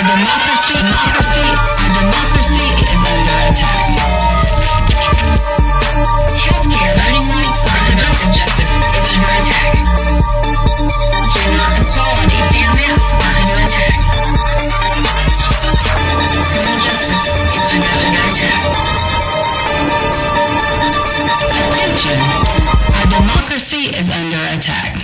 democracy is under attack. Healthcare, voting rights, reproductive justice is under attack. Gender equality, fairness are under attack. Criminal justice is under attack. Attention, our democracy is under attack.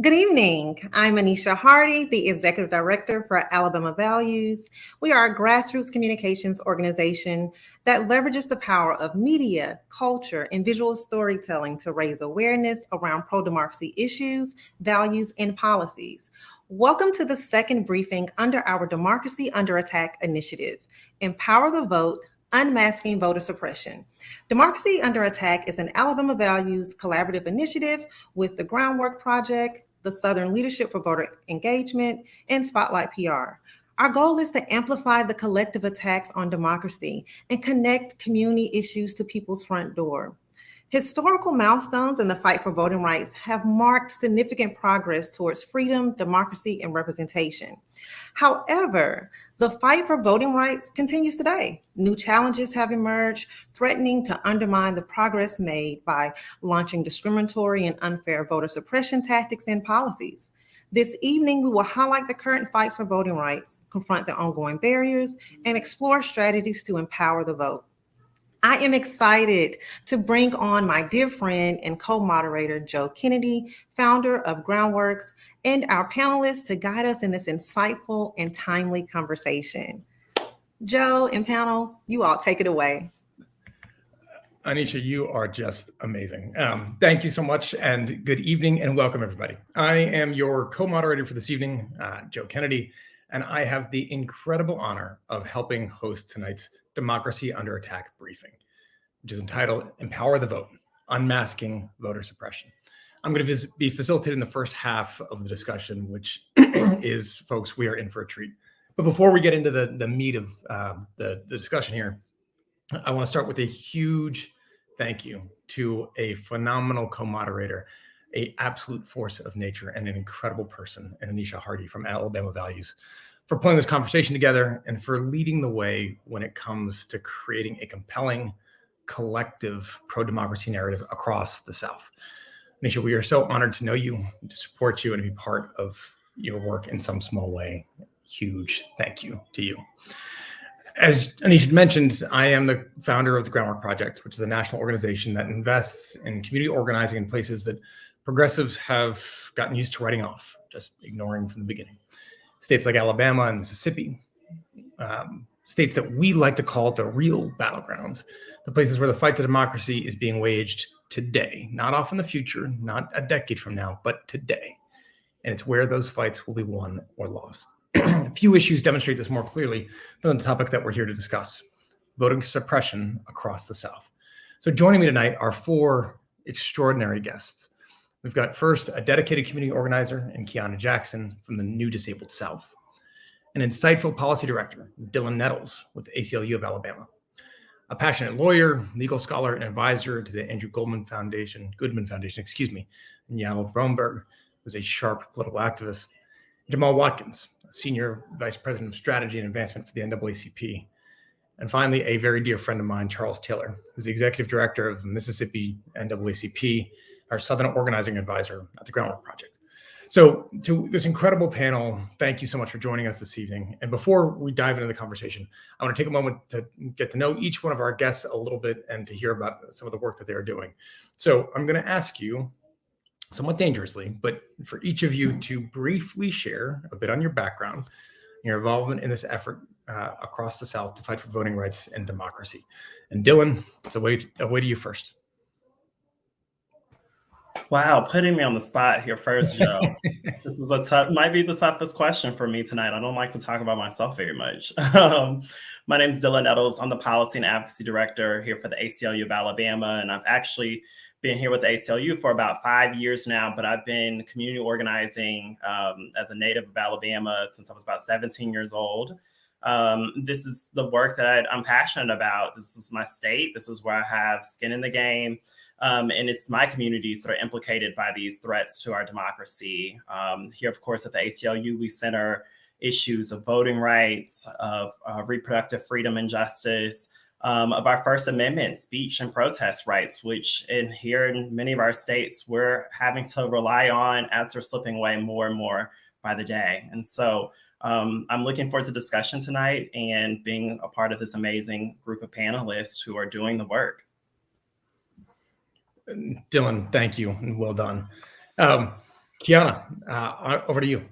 Good evening. I'm Anisha Hardy, the Executive Director for Alabama Values. We are a grassroots communications organization that leverages the power of media, culture, and visual storytelling to raise awareness around pro-democracy issues, values, and policies. Welcome to the second briefing under our Democracy Under Attack initiative, Empower the Vote, Unmasking Voter Suppression. Democracy Under Attack is an Alabama Values collaborative initiative with the Groundwork Project, the Southern Leadership for Voter Engagement, and Spotlight PR. Our goal is to amplify the collective attacks on democracy and connect community issues to people's front door. Historical milestones in the fight for voting rights have marked significant progress towards freedom, democracy, and representation. However, the fight for voting rights continues today. New challenges have emerged, threatening to undermine the progress made by launching discriminatory and unfair voter suppression tactics and policies. This evening, we will highlight the current fights for voting rights, confront the ongoing barriers, and explore strategies to empower the vote. I am excited to bring on my dear friend and co-moderator, Joe Kennedy, founder of Groundworks, and our panelists to guide us in this insightful and timely conversation. Joe and panel, you all take it away. Anisha, you are just amazing. Thank you so much, and good evening and welcome, everybody. I am your co-moderator for this evening, Joe Kennedy, and I have the incredible honor of helping host tonight's Democracy Under Attack briefing, which is entitled Empower the Vote, Unmasking Voter Suppression. I'm going to be facilitating the first half of the discussion, which is, folks, we are in for a treat. But before we get into the meat of the discussion here, I want to start with a huge thank you to a phenomenal co-moderator, an absolute force of nature, and an incredible person, and Anisha Hardy from Alabama Values, for pulling this conversation together and for leading the way when it comes to creating a compelling, collective pro-democracy narrative across the South. Anisha, we are so honored to know you, to support you, and to be part of your work in some small way. Huge thank you to you. As Anisha mentioned, I am the founder of the Groundwork Project, which is a national organization that invests in community organizing in places that progressives have gotten used to writing off, just ignoring from the beginning. States like Alabama and Mississippi, states that we like to call the real battlegrounds, the places where the fight to democracy is being waged today, not off in the future, not a decade from now, but today. And it's where those fights will be won or lost. A few issues demonstrate this more clearly than the topic that we're here to discuss: voting suppression across the South. So joining me tonight are four extraordinary guests. We've got first a dedicated community organizer in Kiana Jackson from the New Disabled South, an insightful policy director, Dylan Nettles with the ACLU of Alabama, a passionate lawyer, legal scholar, and advisor to the Andrew Goodman Foundation, and Yael Bromberg, who's a sharp political activist, Jamal Watkins, a senior vice president of strategy and advancement for the NAACP, and finally, a very dear friend of mine, Charles Taylor, who's the executive director of the Mississippi NAACP, our Southern organizing advisor at the Groundwork Project. So to this incredible panel, thank you so much for joining us this evening. And before we dive into the conversation, I want to take a moment to get to know each one of our guests a little bit and to hear about some of the work that they're doing. So I'm going to ask you, somewhat dangerously, but for each of you to briefly share a bit on your background, your involvement in this effort across the South to fight for voting rights and democracy. And Dylan, it's away to you first. Wow, putting me on the spot here first, Joe. This is might be the toughest question for me tonight. I don't like to talk about myself very much. My name is Dylan Nettles. I'm the Policy and Advocacy Director here for the ACLU of Alabama, and I've actually been here with the ACLU for about 5 years now, but I've been community organizing as a native of Alabama since I was about 17 years old. This is the work that I'm passionate about. This is my state. This is where I have skin in the game. And it's my communities that are implicated by these threats to our democracy. Here, of course, at the ACLU, we center issues of voting rights, of reproductive freedom and justice, of our First Amendment speech and protest rights, which here in many of our states, we're having to rely on as they're slipping away more and more by the day. And so I'm looking forward to discussion tonight and being a part of this amazing group of panelists who are doing the work. Dylan, thank you and well done. Kiana, over to you.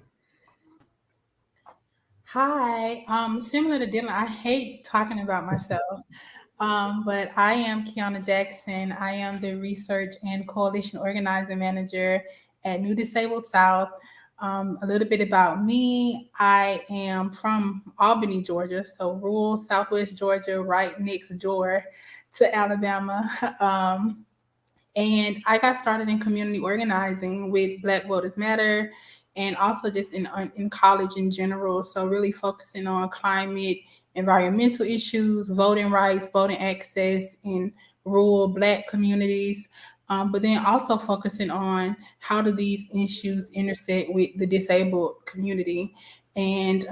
Hi, similar to Dylan, I hate talking about myself, but I am Kiana Jackson. I am the Research and Coalition Organizing Manager at New Disabled South. A little bit about me. I am from Albany, Georgia, so rural Southwest Georgia, right next door to Alabama. And I got started in community organizing with Black Voters Matter and also just in college in general. So really focusing on climate, environmental issues, voting rights, voting access in rural Black communities. But then also focusing on how do these issues intersect with the disabled community, and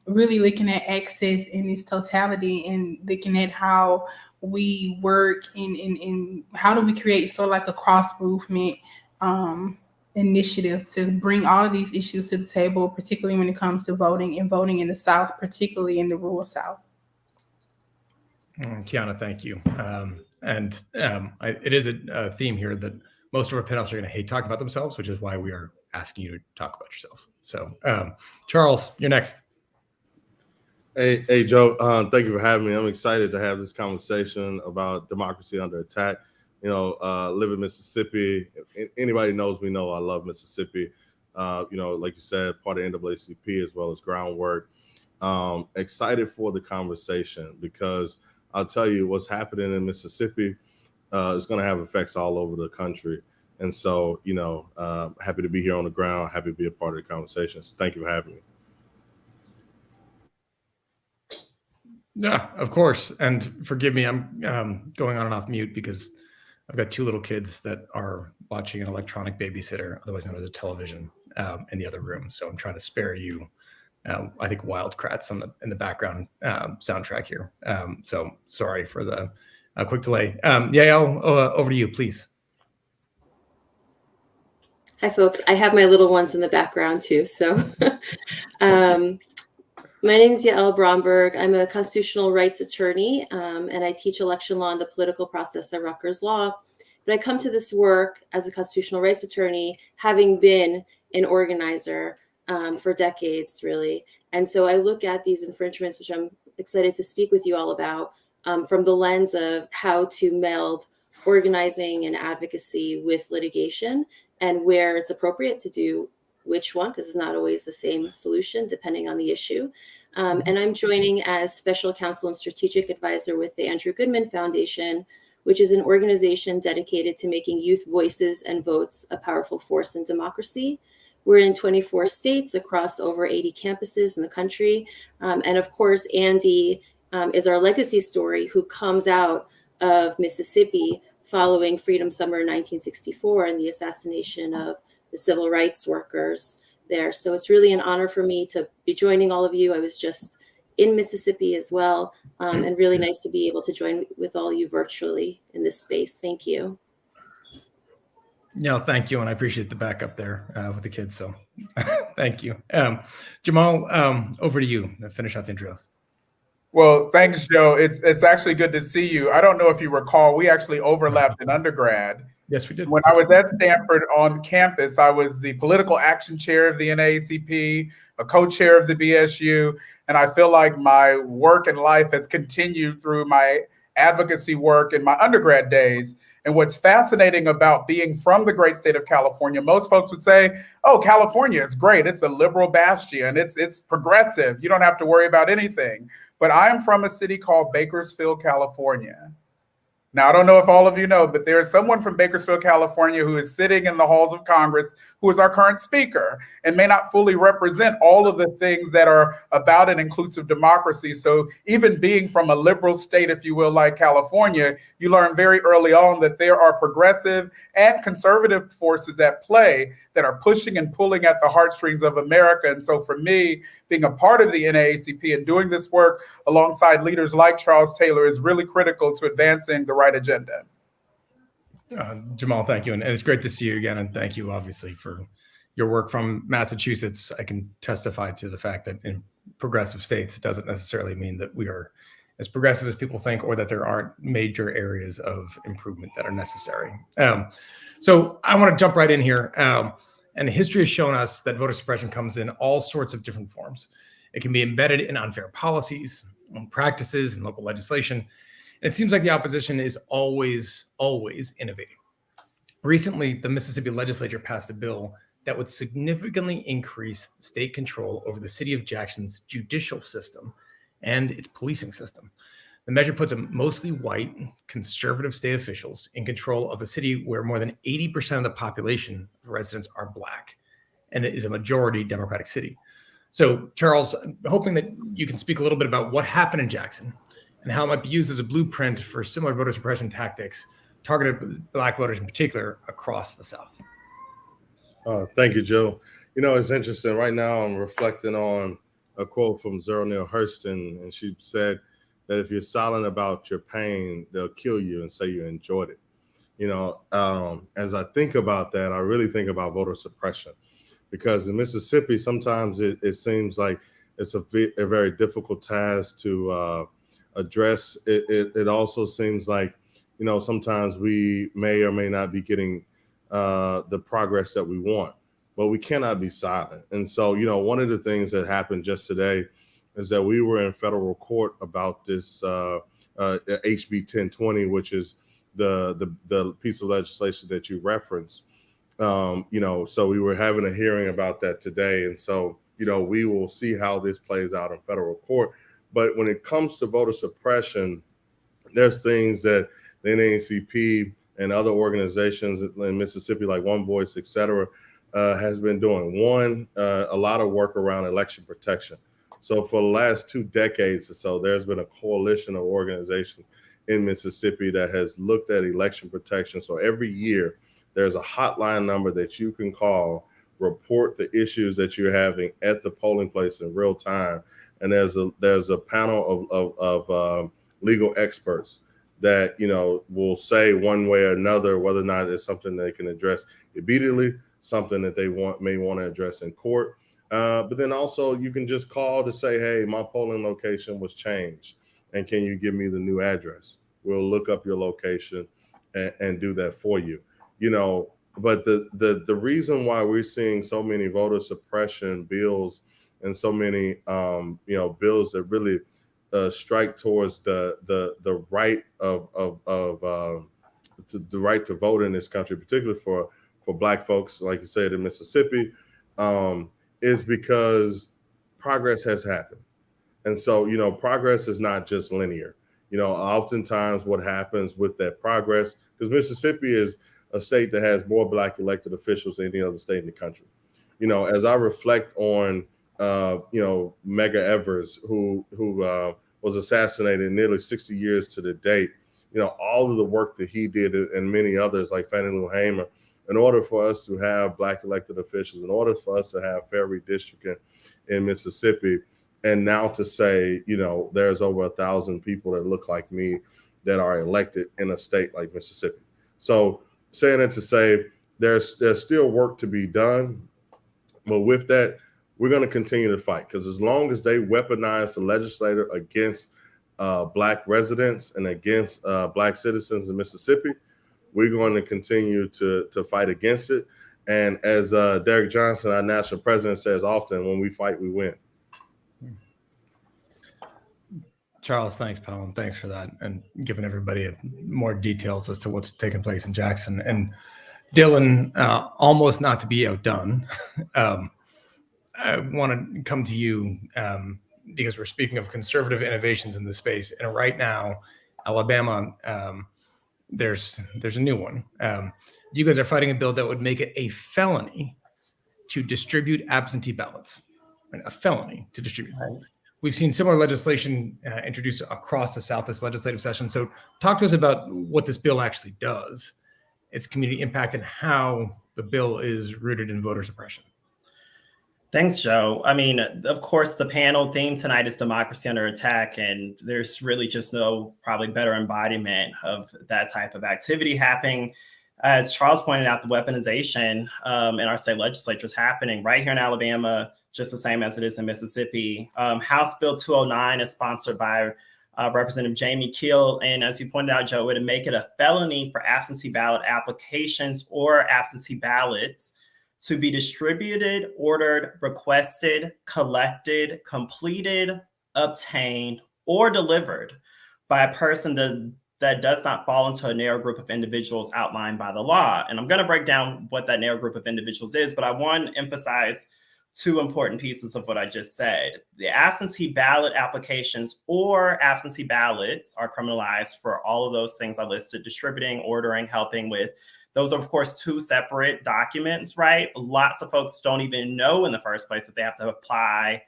really looking at access in its totality and looking at how we work in how do we create sort of like a cross movement initiative to bring all of these issues to the table, particularly when it comes to voting and voting in the South, particularly in the rural South. Kiana, thank you. It is a theme here that most of our panelists are going to hate talking about themselves, which is why we are asking you to talk about yourselves. So, Charles, you're next. Hey, Joe, thank you for having me. I'm excited to have this conversation about democracy under attack. Live in Mississippi. Anybody knows me know I love Mississippi. Like you said, part of NAACP as well as groundwork. Excited for the conversation because I'll tell you what's happening in Mississippi is going to have effects all over the country. And so, happy to be here on the ground, happy to be a part of the conversation. So thank you for having me. Yeah, of course. And forgive me, I'm going on and off mute because I've got 2 little kids that are watching an electronic babysitter, otherwise known as a television, in the other room. So I'm trying to spare you, I think, Wild Kratts in the background soundtrack here. So sorry for the quick delay. Yael, over to you, please. Hi, folks. I have my little ones in the background too. So my name is Yael Bromberg. I'm a constitutional rights attorney, and I teach election law and the political process at Rutgers Law. But I come to this work as a constitutional rights attorney, having been an organizer for decades, really. And so I look at these infringements, which I'm excited to speak with you all about, from the lens of how to meld organizing and advocacy with litigation and where it's appropriate to do which one, because it's not always the same solution depending on the issue. And I'm joining as special counsel and strategic advisor with the Andrew Goodman Foundation, which is an organization dedicated to making youth voices and votes a powerful force in democracy. We're in 24 states across over 80 campuses in the country. And of course, Andy is our legacy story who comes out of Mississippi following Freedom Summer 1964 and the assassination of the civil rights workers there. So it's really an honor for me to be joining all of you. I was just in Mississippi as well, and really nice to be able to join with all of you virtually in this space. Thank you. No, thank you. And I appreciate the backup there with the kids. So thank you. Jamal, over to you to finish out the intros. Well, thanks, Joe. It's actually good to see you. I don't know if you recall, we actually overlapped in undergrad. Yes, we did. When I was at Stanford on campus, I was the political action chair of the NAACP, a co-chair of the BSU, and I feel like my work and life has continued through my advocacy work in my undergrad days. And what's fascinating about being from the great state of California, most folks would say, oh, California is great. It's a liberal bastion. It's progressive. You don't have to worry about anything. But I'm from a city called Bakersfield, California. Now, I don't know if all of you know, but there is someone from Bakersfield, California, who is sitting in the halls of Congress, who is our current speaker, and may not fully represent all of the things that are about an inclusive democracy. So even being from a liberal state, if you will, like California, you learn very early on that there are progressive and conservative forces at play that are pushing and pulling at the heartstrings of America. And so for me, being a part of the NAACP and doing this work alongside leaders like Charles Taylor is really critical to advancing the right agenda. Jamal, thank you. And it's great to see you again. And thank you, obviously, for your work from Massachusetts. I can testify to the fact that in progressive states, it doesn't necessarily mean that we are as progressive as people think, or that there aren't major areas of improvement that are necessary. So I want to jump right in here. And history has shown us that voter suppression comes in all sorts of different forms. It can be embedded in unfair policies, practices, and local legislation. And it seems like the opposition is always innovating. Recently, the Mississippi legislature passed a bill that would significantly increase state control over the city of Jackson's judicial system and its policing system. The measure puts a mostly white, conservative state officials in control of a city where more than 80% of the population of residents are Black, and it is a majority Democratic city. So, Charles, I'm hoping that you can speak a little bit about what happened in Jackson and how it might be used as a blueprint for similar voter suppression tactics targeted at Black voters in particular across the South. Thank you, Joe. You know, it's interesting. Right now, I'm reflecting on a quote from Zora Neale Hurston, and she said that if you're silent about your pain, they'll kill you and say you enjoyed it. You know, as I think about that, I really think about voter suppression, because in Mississippi, sometimes it seems like it's a very difficult task to address. It also seems like, you know, sometimes we may or may not be getting the progress that we want, but we cannot be silent. And so, you know, one of the things that happened just today is that we were in federal court about this HB 1020, which is the piece of legislation that you referenced. You know, so we were having a hearing about that today. And so, you know, we will see how this plays out in federal court. But when it comes to voter suppression, there's things that the NAACP and other organizations in Mississippi, like One Voice, et cetera, has been doing. One, a lot of work around election protection. So for the last 2 decades or so, there's been a coalition of organizations in Mississippi that has looked at election protection. So every year, there's a hotline number that you can call, report the issues that you're having at the polling place in real time. And there's a panel of legal experts that, you know, will say one way or another whether or not it's something they can address immediately, something that they may want to address in court. But then also you can just call to say, hey, my polling location was changed, and can you give me the new address? We'll look up your location and do that for you. You know, but the reason why we're seeing so many voter suppression bills and so many you know, bills that really strike towards the right the right to vote in this country, particularly for Black folks, like you said, in Mississippi, is because progress has happened. And so, you know, progress is not just linear. You know, oftentimes what happens with that progress, because Mississippi is a state that has more Black elected officials than any other state in the country. You know, as I reflect on, you know, Medgar Evers, who was assassinated nearly 60 years to the date, you know, all of the work that he did and many others like Fannie Lou Hamer, in order for us to have Black elected officials, in order for us to have fair redistricting in Mississippi, and now to say, you know, there's over 1,000 people that look like me that are elected in a state like Mississippi. So saying that to say there's still work to be done, but with that, we're going to continue to fight, because as long as they weaponize the legislator against Black residents and against Black citizens in Mississippi, we're going to continue to fight against it. And as Derek Johnson, our national president, says often, when we fight, we win. Charles, thanks, pal, and thanks for that, and giving everybody more details as to what's taking place in Jackson. And Dylan, almost not to be outdone, I want to come to you because we're speaking of conservative innovations in this space, and right now, Alabama, there's a new one. You guys are fighting a bill that would make it a felony to distribute absentee ballots, right? A felony to distribute. Right. We've seen similar legislation introduced across the South this legislative session. So talk to us about what this bill actually does, its community impact, and how the bill is rooted in voter suppression. Thanks, Joe. I mean, of course, the panel theme tonight is democracy under attack, and there's really just no probably better embodiment of that type of activity happening. As Charles pointed out, the weaponization in our state legislature is happening right here in Alabama, just the same as it is in Mississippi. House Bill 209 is sponsored by Representative Jamie Keel. And as you pointed out, Joe, it would make it a felony for absentee ballot applications or absentee ballots to be distributed, ordered, requested, collected, completed, obtained, or delivered by a person that does not fall into a narrow group of individuals outlined by the law. And I'm going to break down what that narrow group of individuals is, but I want to emphasize two important pieces of what I just said. The absentee ballot applications or absentee ballots are criminalized for all of those things I listed: distributing, ordering, helping with. Those are, of course, two separate documents, right? Lots of folks don't even know in the first place that they have to apply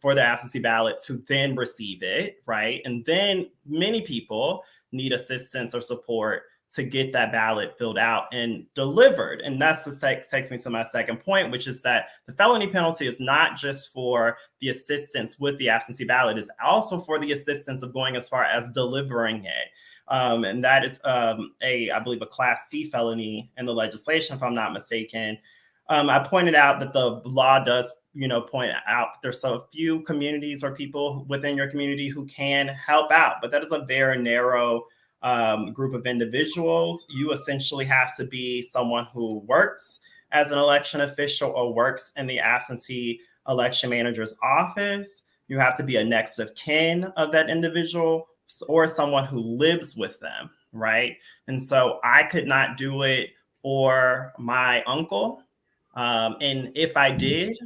for the absentee ballot to then receive it, right? And then many people need assistance or support to get that ballot filled out and delivered. And that's takes me to my second point, which is that the felony penalty is not just for the assistance with the absentee ballot, it's also for the assistance of going as far as delivering it. And that is I believe a Class C felony in the legislation, if I'm not mistaken. I pointed out that the law does, point out that there's so few communities or people within your community who can help out, but that is a very narrow group of individuals. You essentially have to be someone who works as an election official or works in the absentee election manager's office. You have to be a next of kin of that individual or someone who lives with them, right? And so I could not do it for my uncle. And if I did,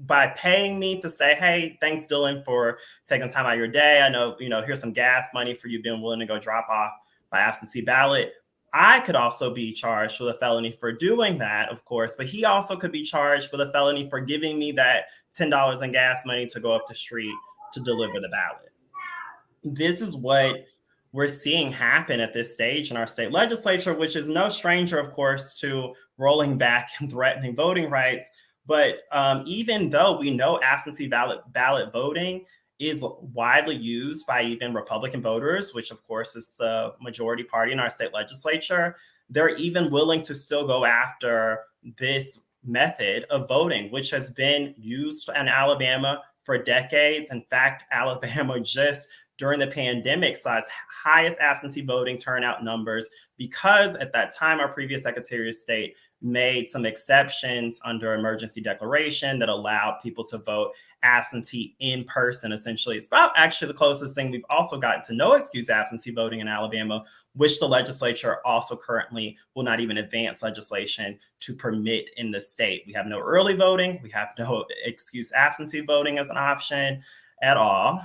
by paying me to say, hey, thanks, Dylan, for taking time out of your day. I know, here's some gas money for you being willing to go drop off my absentee ballot. I could also be charged with a felony for doing that, of course, but he also could be charged with a felony for giving me that $10 in gas money to go up the street to deliver the ballot. This is what we're seeing happen at this stage in our state legislature, which is no stranger, of course, to rolling back and threatening voting rights. But even though we know absentee ballot voting is widely used by even Republican voters, which of course is the majority party in our state legislature, they're even willing to still go after this method of voting, which has been used in Alabama for decades. In fact, Alabama just during the pandemic saw its highest absentee voting turnout numbers because at that time, our previous Secretary of State made some exceptions under emergency declaration that allowed people to vote absentee in person, essentially. It's about actually the closest thing we've also gotten to no excuse absentee voting in Alabama, which the legislature also currently will not even advance legislation to permit in the state. We have no early voting. We have no excuse absentee voting as an option at all.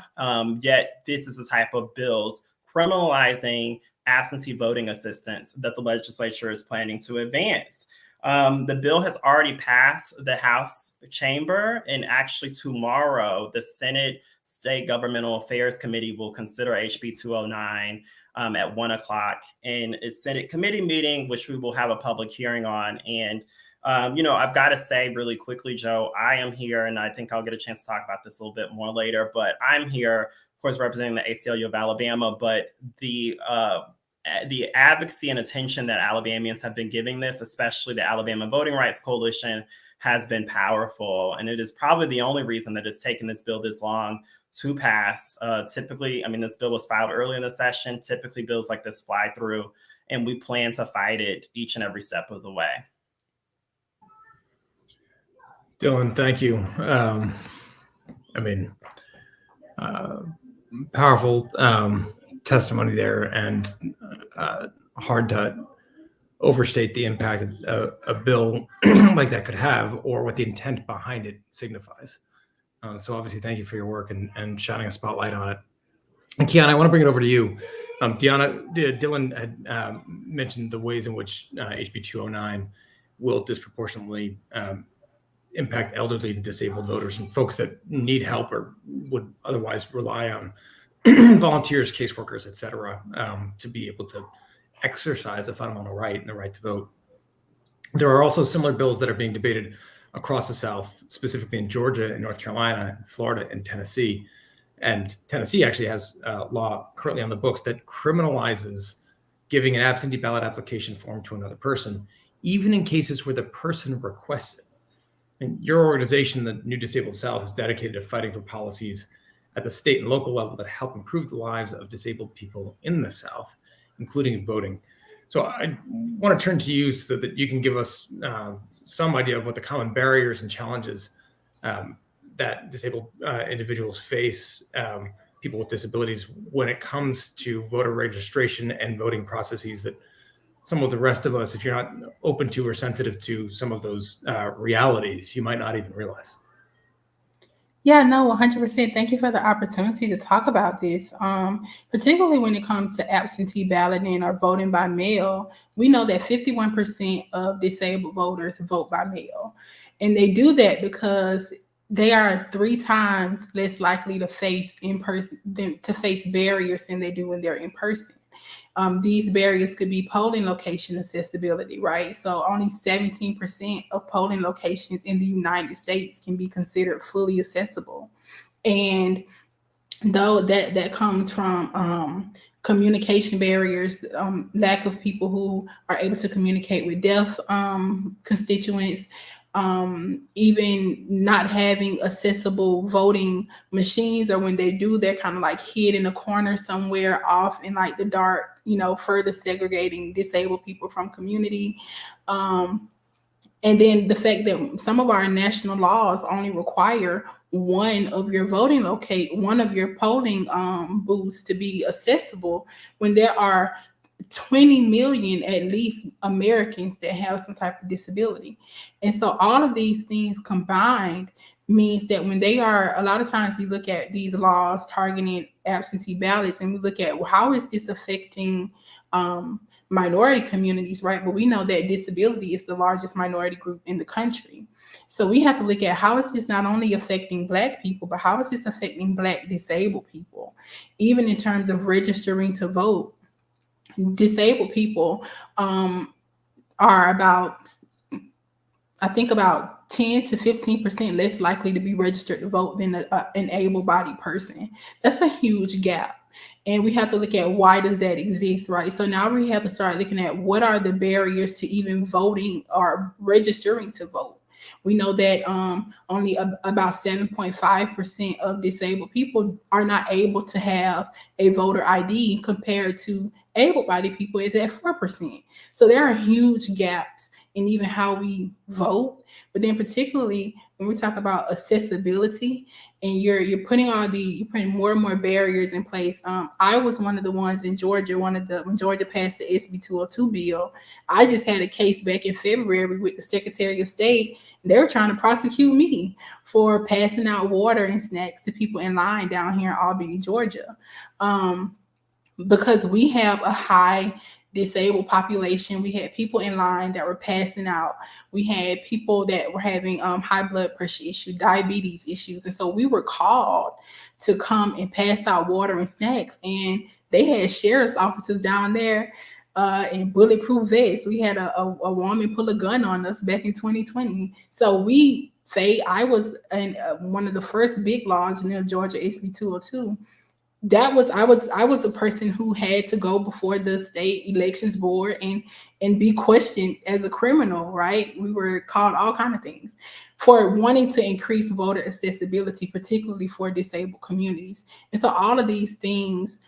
Yet this is the type of bills criminalizing absentee voting assistance that the legislature is planning to advance. The bill has already passed the House chamber, and actually tomorrow, the Senate State Governmental Affairs Committee will consider HB 209 at 1:00 in its Senate committee meeting, which we will have a public hearing on. And I've got to say really quickly, Joe, I am here, and I think I'll get a chance to talk about this a little bit more later, but I'm here, of course, representing the ACLU of Alabama, but the advocacy and attention that Alabamians have been giving this, especially the Alabama Voting Rights Coalition, has been powerful. And it is probably the only reason that it's taken this bill this long to pass. Typically, this bill was filed early in the session. Typically, bills like this fly through, and we plan to fight it each and every step of the way. Dylan, thank you. powerful testimony there, and hard to overstate the impact a bill like that could have, or what the intent behind it signifies. So obviously, thank you for your work and shining a spotlight on it. And Kiana, I want to bring it over to you. Dylan had mentioned the ways in which HB 209 will disproportionately impact elderly and disabled voters and folks that need help or would otherwise rely on volunteers, caseworkers, et cetera, to be able to exercise a fundamental right and the right to vote. There are also similar bills that are being debated across the South, specifically in Georgia and North Carolina, Florida, and Tennessee. And Tennessee actually has a law currently on the books that criminalizes giving an absentee ballot application form to another person, even in cases where the person requests it. And your organization, the New Disabled South, is dedicated to fighting for policies at the state and local level that help improve the lives of disabled people in the South, including voting. So I want to turn to you so that you can give us some idea of what the common barriers and challenges that disabled individuals face, people with disabilities, when it comes to voter registration and voting processes that some of the rest of us, if you're not open to or sensitive to some of those realities, you might not even realize. Yeah, no, 100%. Thank you for the opportunity to talk about this, particularly when it comes to absentee balloting or voting by mail. We know that 51% of disabled voters vote by mail, and they do that because they are 3 times less likely to face barriers than they do when they're in person. These barriers could be polling location accessibility, right? So only 17% of polling locations in the United States can be considered fully accessible. And though that comes from communication barriers, lack of people who are able to communicate with deaf constituents, even not having accessible voting machines, or when they do, they're kind of like hid in a corner somewhere off in like the dark, further segregating disabled people from community. And then the fact that some of our national laws only require one of your polling booths to be accessible, when there are 20 million at least Americans that have some type of disability. And so all of these things combined means that when they are, a lot of times we look at these laws targeting absentee ballots and we look at, well, how is this affecting minority communities, right? But we know that disability is the largest minority group in the country. So we have to look at how is this not only affecting Black people, but how is this affecting Black disabled people, even in terms of registering to vote. Disabled people are about 10 to 15% less likely to be registered to vote than an able-bodied person. That's a huge gap. And we have to look at why does that exist, right? So now we have to start looking at what are the barriers to even voting or registering to vote. We know that only about 7.5% of disabled people are not able to have a voter ID, compared to able-bodied people is at 4%. So there are huge gaps in even how we vote. But then particularly when we talk about accessibility, and you're putting more and more barriers in place. I was one of the ones in Georgia, when Georgia passed the SB 202 bill. I just had a case back in February with the Secretary of State. They were trying to prosecute me for passing out water and snacks to people in line down here in Albany, Georgia. Because we have a high disabled population. We had people in line that were passing out. We had people that were having high blood pressure issues, diabetes issues. And so we were called to come and pass out water and snacks. And they had sheriff's officers down there in bulletproof vests. We had a woman pull a gun on us back in 2020. So we say I was in one of the first big laws in Georgia, SB 202. I was a person who had to go before the state elections board and be questioned as a criminal, right? We were called all kinds of things for wanting to increase voter accessibility, particularly for disabled communities. And so all of these things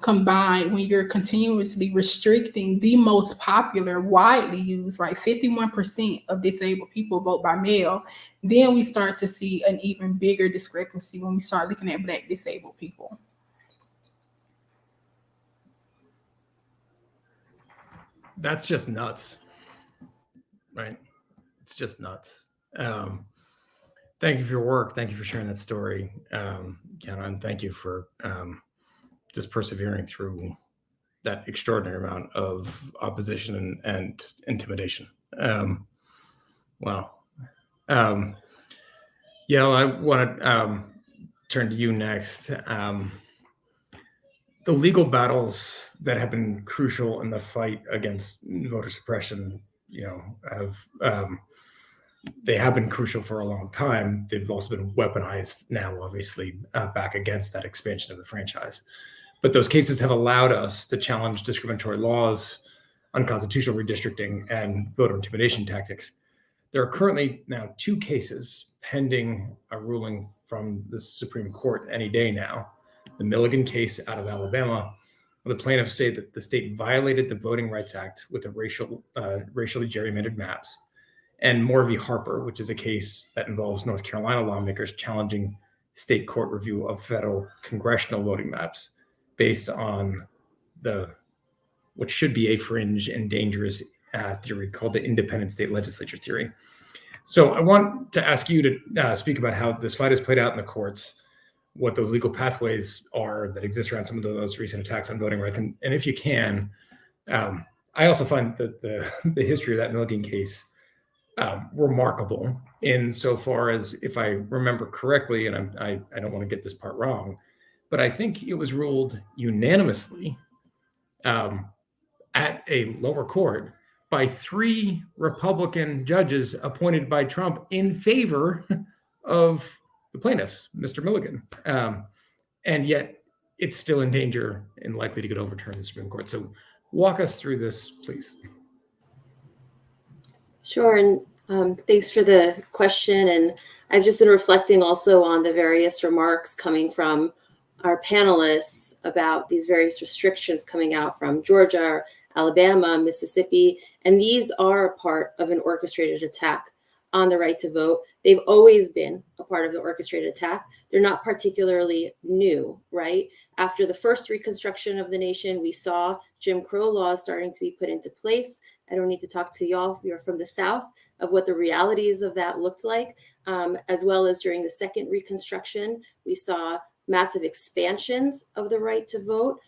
combined, when you're continuously restricting the most popular, widely used, right? 51% of disabled people vote by mail. Then we start to see an even bigger discrepancy when we start looking at Black disabled people. That's just nuts, right? It's just nuts. Thank you for your work. Thank you for sharing that story, Kiana, and thank you for just persevering through that extraordinary amount of opposition and intimidation. Wow. Yael, I want to turn to you next. The legal battles that have been crucial in the fight against voter suppression, they have been crucial for a long time. They've also been weaponized now, obviously, back against that expansion of the franchise. But those cases have allowed us to challenge discriminatory laws, unconstitutional redistricting, and voter intimidation tactics. There are currently now 2 cases pending a ruling from the Supreme Court any day now. The Milligan case out of Alabama, where the plaintiffs say that the state violated the Voting Rights Act with the racially gerrymandered maps, and Moore v. Harper, which is a case that involves North Carolina lawmakers challenging state court review of federal congressional voting maps based on what should be a fringe and dangerous theory called the independent state legislature theory. So I want to ask you to speak about how this fight has played out in the courts, what those legal pathways are that exist around some of those recent attacks on voting rights. And if you can, I also find that the history of that Milligan case remarkable insofar as, if I remember correctly, and I don't want to get this part wrong, but I think it was ruled unanimously at a lower court by 3 Republican judges appointed by Trump in favor of the plaintiffs, Mr. Milligan. And yet it's still in danger and likely to get overturned in the Supreme Court. So walk us through this, please. Sure, and thanks for the question. And I've just been reflecting also on the various remarks coming from our panelists about these various restrictions coming out from Georgia, Alabama, Mississippi, and these are a part of an orchestrated attack on the right to vote. They've always been a part of the orchestrated attack. They're not particularly new, right? After the first Reconstruction of the nation, we saw Jim Crow laws starting to be put into place. I don't need to talk to y'all, you're from the South, of what the realities of that looked like, as well as during the second Reconstruction, we saw massive expansions of the right to vote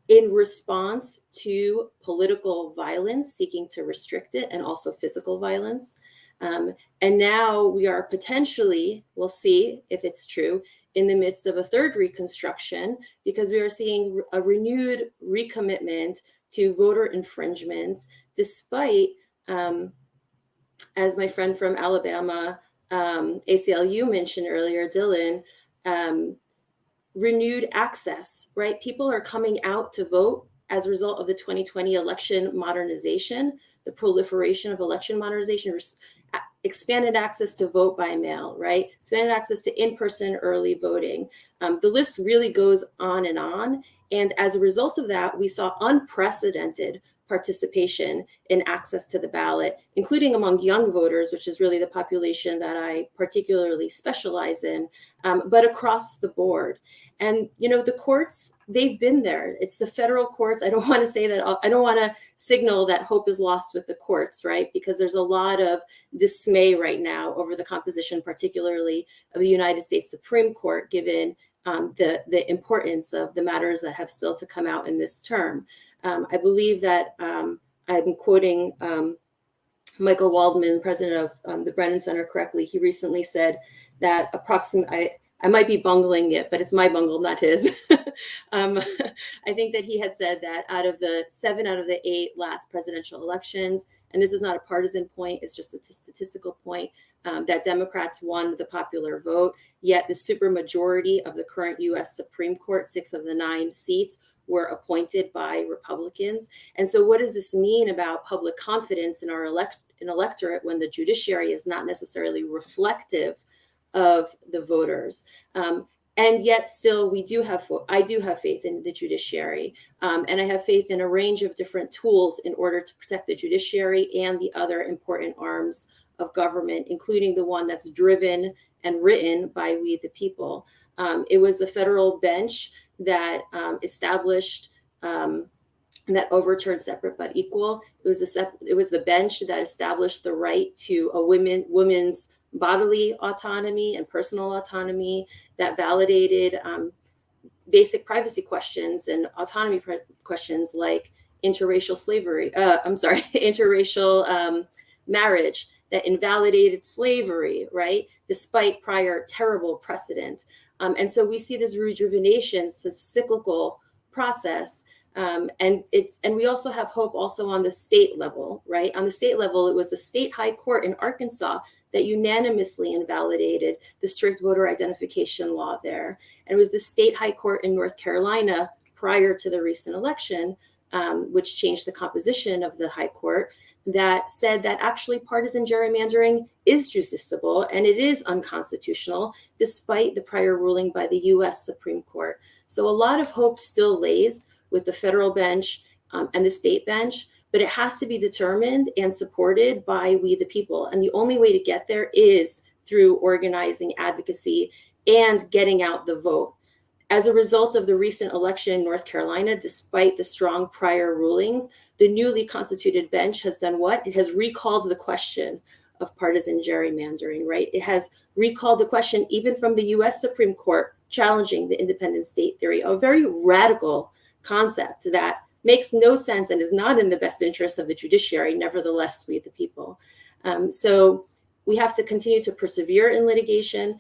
in response to political violence, seeking to restrict it, and also physical violence. And now we are potentially, we'll see if it's true, in the midst of a third Reconstruction, because we are seeing a renewed recommitment to voter infringements, despite, as my friend from Alabama, ACLU mentioned earlier, Dylan, renewed access, right? People are coming out to vote as a result of the 2020 election modernization, the proliferation of election modernization, expanded access to vote by mail, right? Expanded access to in-person early voting. The list really goes on. And as a result of that, we saw unprecedented participation in access to the ballot, including among young voters, which is really the population that I particularly specialize in, but across the board. And, you know, the courts, they've been there. It's the federal courts. I don't want to say that, I don't want to signal that hope is lost with the courts, right? Because there's a lot of dismay right now over the composition, particularly of the United States Supreme Court, given the importance of the matters that have still to come out in this term. I believe that I'm quoting Michael Waldman, president of the Brennan Center, correctly. He recently said that I might be bungling it, but it's my bungle, not his. I think that he had said that out of the 7 out of the 8 last presidential elections, and this is not a partisan point, it's just a statistical point, that Democrats won the popular vote, yet the supermajority of the current US Supreme Court, 6 of the 9 seats, were appointed by Republicans. And so what does this mean about public confidence in our electorate when the judiciary is not necessarily reflective of the voters? And yet still I do have faith in the judiciary. And I have faith in a range of different tools in order to protect the judiciary and the other important arms of government, including the one that's driven and written by we the people. It was the federal bench that established and that overturned separate but equal. It was the bench that established the right to a women's bodily autonomy and personal autonomy, that validated basic privacy questions and autonomy questions like interracial marriage, that invalidated slavery, right, despite prior terrible precedent. And so we see this rejuvenation, it's a cyclical process. And we also have hope also on the state level, right? On the state level, it was the state high court in Arkansas that unanimously invalidated the strict voter identification law there. And it was the state high court in North Carolina prior to the recent election, which changed the composition of the high court, that said that actually partisan gerrymandering is justiciable and it is unconstitutional, despite the prior ruling by the US Supreme Court. So a lot of hope still lays with the federal bench and the state bench, but it has to be determined and supported by we the people. And the only way to get there is through organizing, advocacy, and getting out the vote. As a result of the recent election in North Carolina, despite the strong prior rulings, the newly constituted bench has done what? It has recalled the question of partisan gerrymandering, right? It has recalled the question even from the US Supreme Court, challenging the independent state theory, a very radical concept that makes no sense and is not in the best interest of the judiciary. Nevertheless, we the people. So we have to continue to persevere in litigation.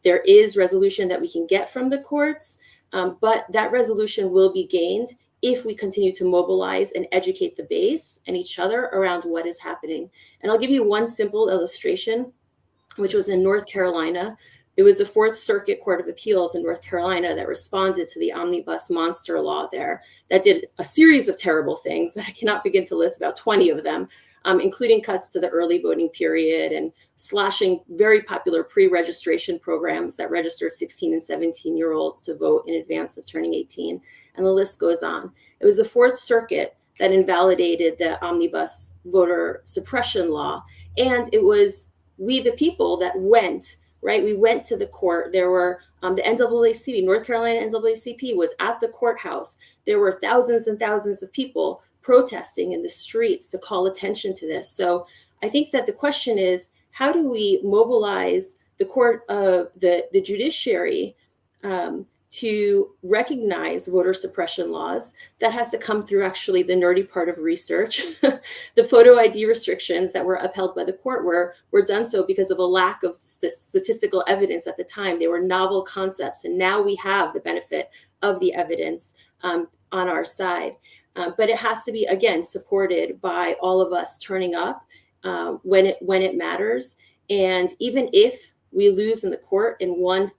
There is resolution that we can get from the courts, but that resolution will be gained if we continue to mobilize and educate the base and each other around what is happening. And I'll give you one simple illustration, which was in North Carolina. It was the Fourth Circuit Court of Appeals in North Carolina that responded to the omnibus monster law there, that did a series of terrible things that I cannot begin to list, about 20 of them, including cuts to the early voting period and slashing very popular pre-registration programs that registered 16 and 17-year-olds to vote in advance of turning 18. And the list goes on. It was the Fourth Circuit that invalidated the omnibus voter suppression law. And it was we the people that went, right? We went to the court. There were the NAACP, North Carolina NAACP was at the courthouse. There were thousands and thousands of people protesting in the streets to call attention to this. So I think that the question is, how do we mobilize the court of the judiciary to recognize voter suppression laws? That has to come through actually the nerdy part of research. The photo ID restrictions that were upheld by the court were done so because of a lack of statistical evidence at the time. They were novel concepts, and now we have the benefit of the evidence on our side. But it has to be, again, supported by all of us turning up when it matters. And even if we lose in the court in one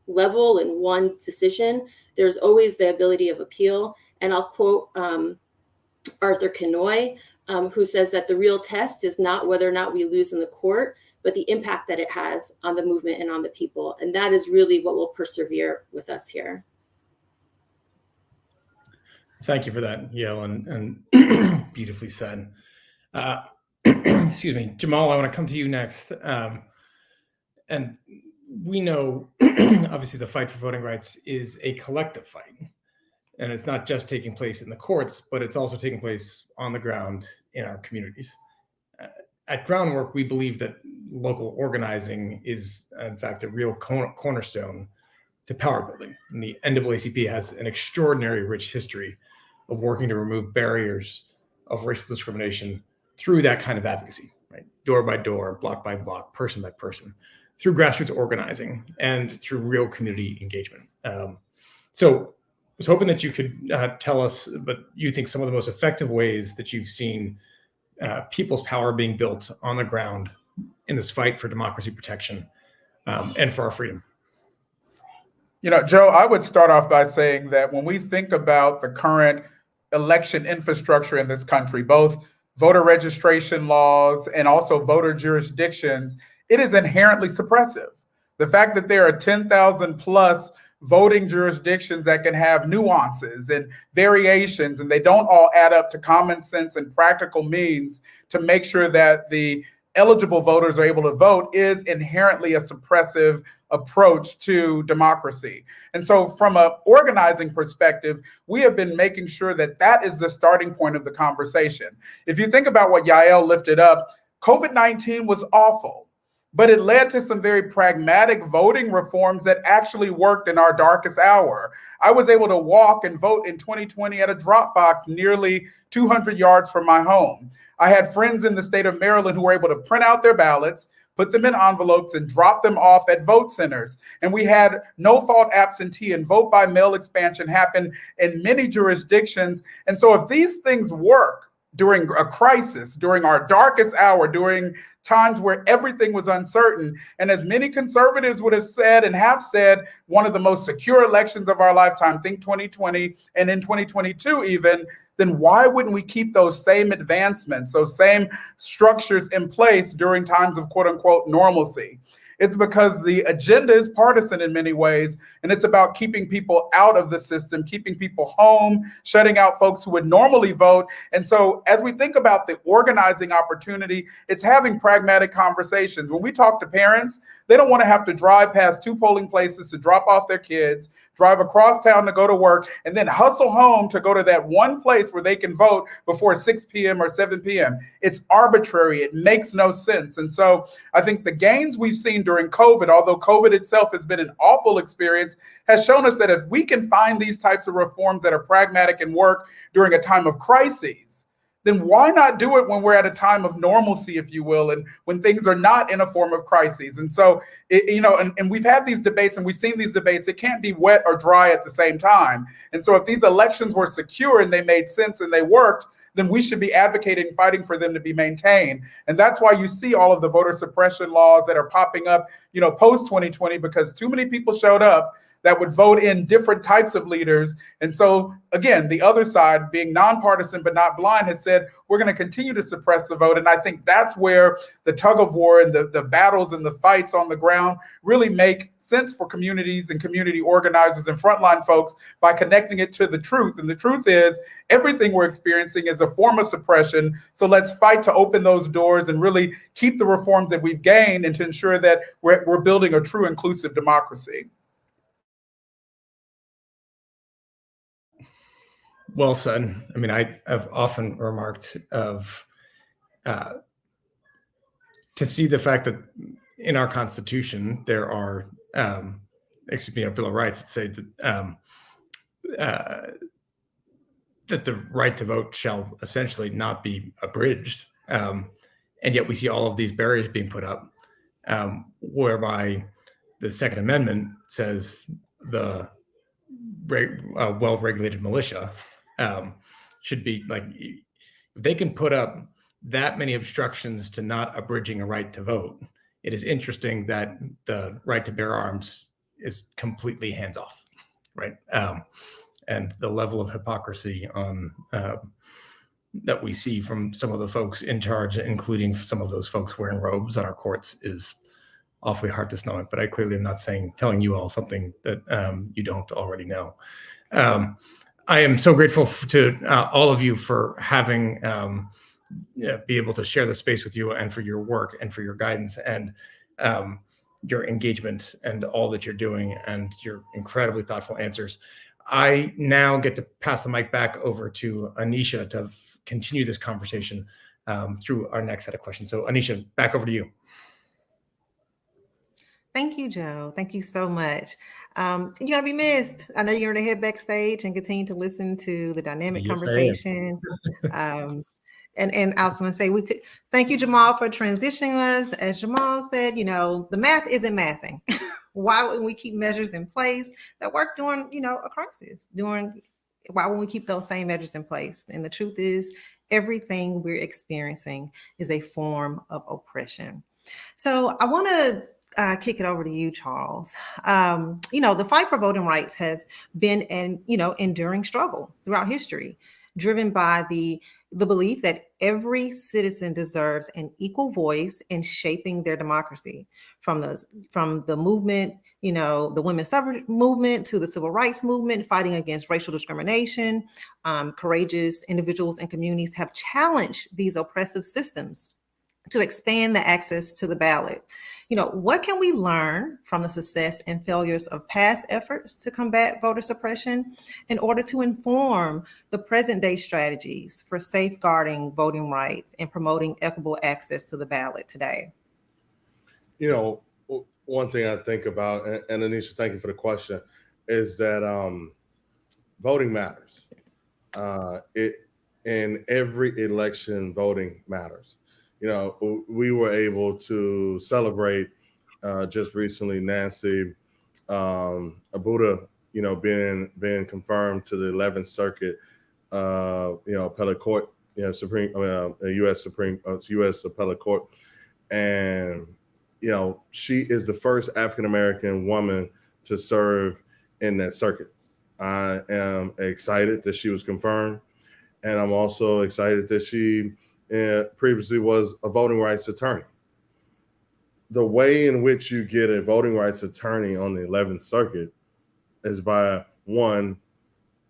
level, in one decision, there's always the ability of appeal. And I'll quote Arthur Kenoy, who says that the real test is not whether or not we lose in the court, but the impact that it has on the movement and on the people. And that is really what will persevere with us here. Thank you for that, Yael, and beautifully said. Excuse me, Jamal, I want to come to you next. And we know, obviously, the fight for voting rights is a collective fight. And it's not just taking place in the courts, but it's also taking place on the ground in our communities. At Groundwork, we believe that local organizing is, in fact, a real cornerstone to power building. And the NAACP has an extraordinary rich history of working to remove barriers of racial discrimination through that kind of advocacy, right? Door by door, block by block, person by person, through grassroots organizing and through real community engagement. So I was hoping that you could tell us, but you think some of the most effective ways that you've seen people's power being built on the ground in this fight for democracy protection and for our freedom. You know, Joe, I would start off by saying that when we think about the current election infrastructure in this country, both voter registration laws and also voter jurisdictions, it is inherently suppressive. The fact that there are 10,000 plus voting jurisdictions that can have nuances and variations, and they don't all add up to common sense and practical means to make sure that the eligible voters are able to vote is inherently a suppressive approach to democracy. And so from an organizing perspective, we have been making sure that that is the starting point of the conversation. If you think about what Yael lifted up, COVID-19 was awful, but it led to some very pragmatic voting reforms that actually worked in our darkest hour. I was able to walk and vote in 2020 at a drop box nearly 200 yards from my home. I had friends in the state of Maryland who were able to print out their ballots, put them in envelopes, and drop them off at vote centers. And we had no-fault absentee and vote-by-mail expansion happen in many jurisdictions. And so if these things work during a crisis, during our darkest hour, during times where everything was uncertain, and as many conservatives would have said and have said, one of the most secure elections of our lifetime, think 2020 and in 2022 even, then why wouldn't we keep those same advancements, those same structures in place during times of quote unquote normalcy? It's because the agenda is partisan in many ways, and it's about keeping people out of the system, keeping people home, shutting out folks who would normally vote. And so as we think about the organizing opportunity, it's having pragmatic conversations. When we talk to parents, they don't want to have to drive past 2 polling places to drop off their kids, drive across town to go to work, and then hustle home to go to that one place where they can vote before 6 p.m. or 7 p.m. It's arbitrary. It makes no sense. And so I think the gains we've seen during COVID, although COVID itself has been an awful experience, has shown us that if we can find these types of reforms that are pragmatic and work during a time of crises, then why not do it when we're at a time of normalcy, if you will, and when things are not in a form of crises? And so, and we've had these debates and we've seen these debates, it can't be wet or dry at the same time. And so if these elections were secure and they made sense and they worked, then we should be advocating, fighting for them to be maintained. And that's why you see all of the voter suppression laws that are popping up, post 2020, because too many people showed up that would vote in different types of leaders. And so, again, the other side, being nonpartisan but not blind, has said, we're going to continue to suppress the vote. And I think that's where the tug of war and the battles and the fights on the ground really make sense for communities and community organizers and frontline folks by connecting it to the truth. And the truth is, everything we're experiencing is a form of suppression. So let's fight to open those doors and really keep the reforms that we've gained and to ensure that we're building a true inclusive democracy. Well said. I mean, I've often remarked of to see the fact that in our Constitution there are, our Bill of Rights that say that the right to vote shall essentially not be abridged, and yet we see all of these barriers being put up, whereby the Second Amendment says the well-regulated militia should be like, if they can put up that many obstructions to not abridging a right to vote, it is interesting that the right to bear arms is completely hands off, right? And the level of hypocrisy on that we see from some of the folks in charge, including some of those folks wearing robes on our courts, is awfully hard to stomach. But I clearly am not telling you all something that you don't already know. I am so grateful to all of you for having be able to share the space with you, and for your work and for your guidance and your engagement and all that you're doing and your incredibly thoughtful answers. I now get to pass the mic back over to Anisha to continue this conversation through our next set of questions. So Anisha, back over to you. Thank you, Joe. Thank you so much. You're gonna be missed. I know you're gonna head backstage and continue to listen to the dynamic conversation. And I was gonna say, thank you, Jamal, for transitioning us. As Jamal said, the math isn't mathing. Why wouldn't we keep measures in place that work during, a crisis? Why wouldn't we keep those same measures in place? And the truth is, everything we're experiencing is a form of oppression. So I want to kick it over to you, Charles. The fight for voting rights has been an enduring struggle throughout history, driven by the belief that every citizen deserves an equal voice in shaping their democracy. From the movement, the women's suffrage movement, to the civil rights movement, fighting against racial discrimination, courageous individuals and communities have challenged these oppressive systems to expand the access to the ballot. What can we learn from the success and failures of past efforts to combat voter suppression in order to inform the present day strategies for safeguarding voting rights and promoting equitable access to the ballot today? One thing I think about, and Anisha, thank you for the question, is that voting matters. In every election, voting matters. We were able to celebrate just recently Nancy Abuda, being confirmed to the 11th Circuit, appellate court, U.S. appellate court, and she is the first African American woman to serve in that circuit. I am excited that she was confirmed, and I'm also excited that she previously was a voting rights attorney. The way in which you get a voting rights attorney on the 11th Circuit is by, one,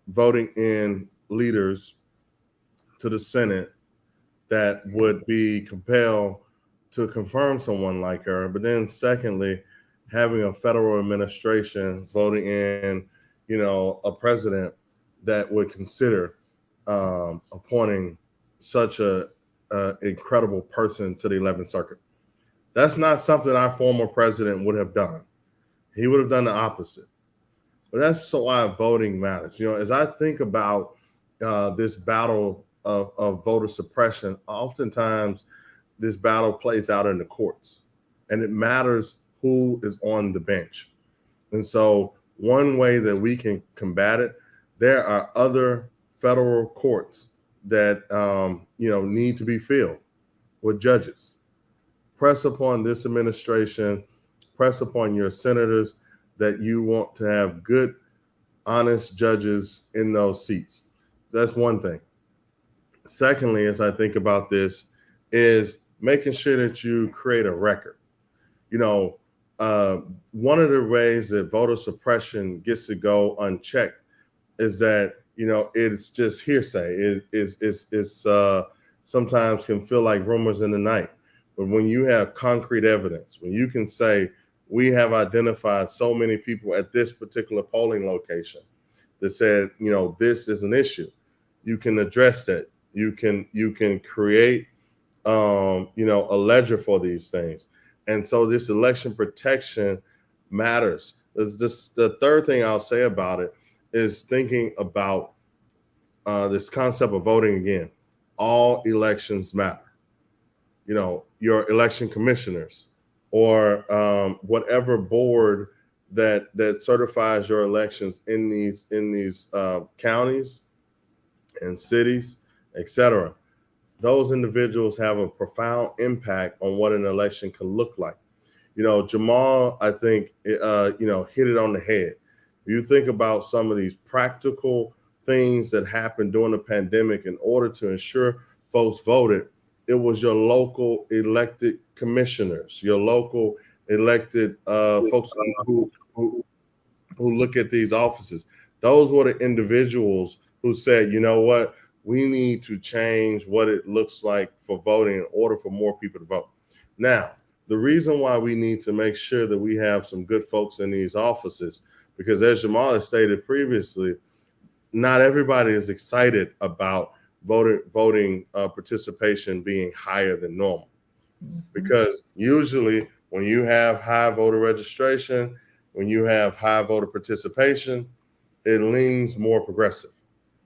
voting in leaders to the Senate that would be compelled to confirm someone like her, but then secondly, having a federal administration voting in, a president that would consider appointing such a incredible person to the 11th Circuit. That's not something our former president would have done. He would have done the opposite. But that's why voting matters. As I think about this battle of voter suppression, oftentimes this battle plays out in the courts, and it matters who is on the bench. And so one way that we can combat it, there are other federal courts that need to be filled with judges. Press upon this administration, press upon your senators that you want to have good, honest judges in those seats. That's one thing. Secondly, as I think about this, is making sure that you create a record. One of the ways that voter suppression gets to go unchecked is that, it's just hearsay. It's sometimes can feel like rumors in the night. But when you have concrete evidence, when you can say, we have identified so many people at this particular polling location that said, this is an issue, you can address that. You can create, a ledger for these things. And so this election protection matters. The third thing I'll say about it is thinking about this concept of voting again. All elections matter. Your election commissioners or whatever board that certifies your elections in these counties and cities, etc. Those individuals have a profound impact on what an election can look like. Jamal, I think, hit it on the head. You think about some of these practical things that happened during the pandemic in order to ensure folks voted. It was your local elected commissioners, your local elected folks who look at these offices. Those were the individuals who said, you know what, we need to change what it looks like for voting in order for more people to vote. Now, the reason why we need to make sure that we have some good folks in these offices, because as Jamal has stated previously, not everybody is excited about voting participation being higher than normal. Mm-hmm. Because usually when you have high voter registration, when you have high voter participation, it leans more progressive.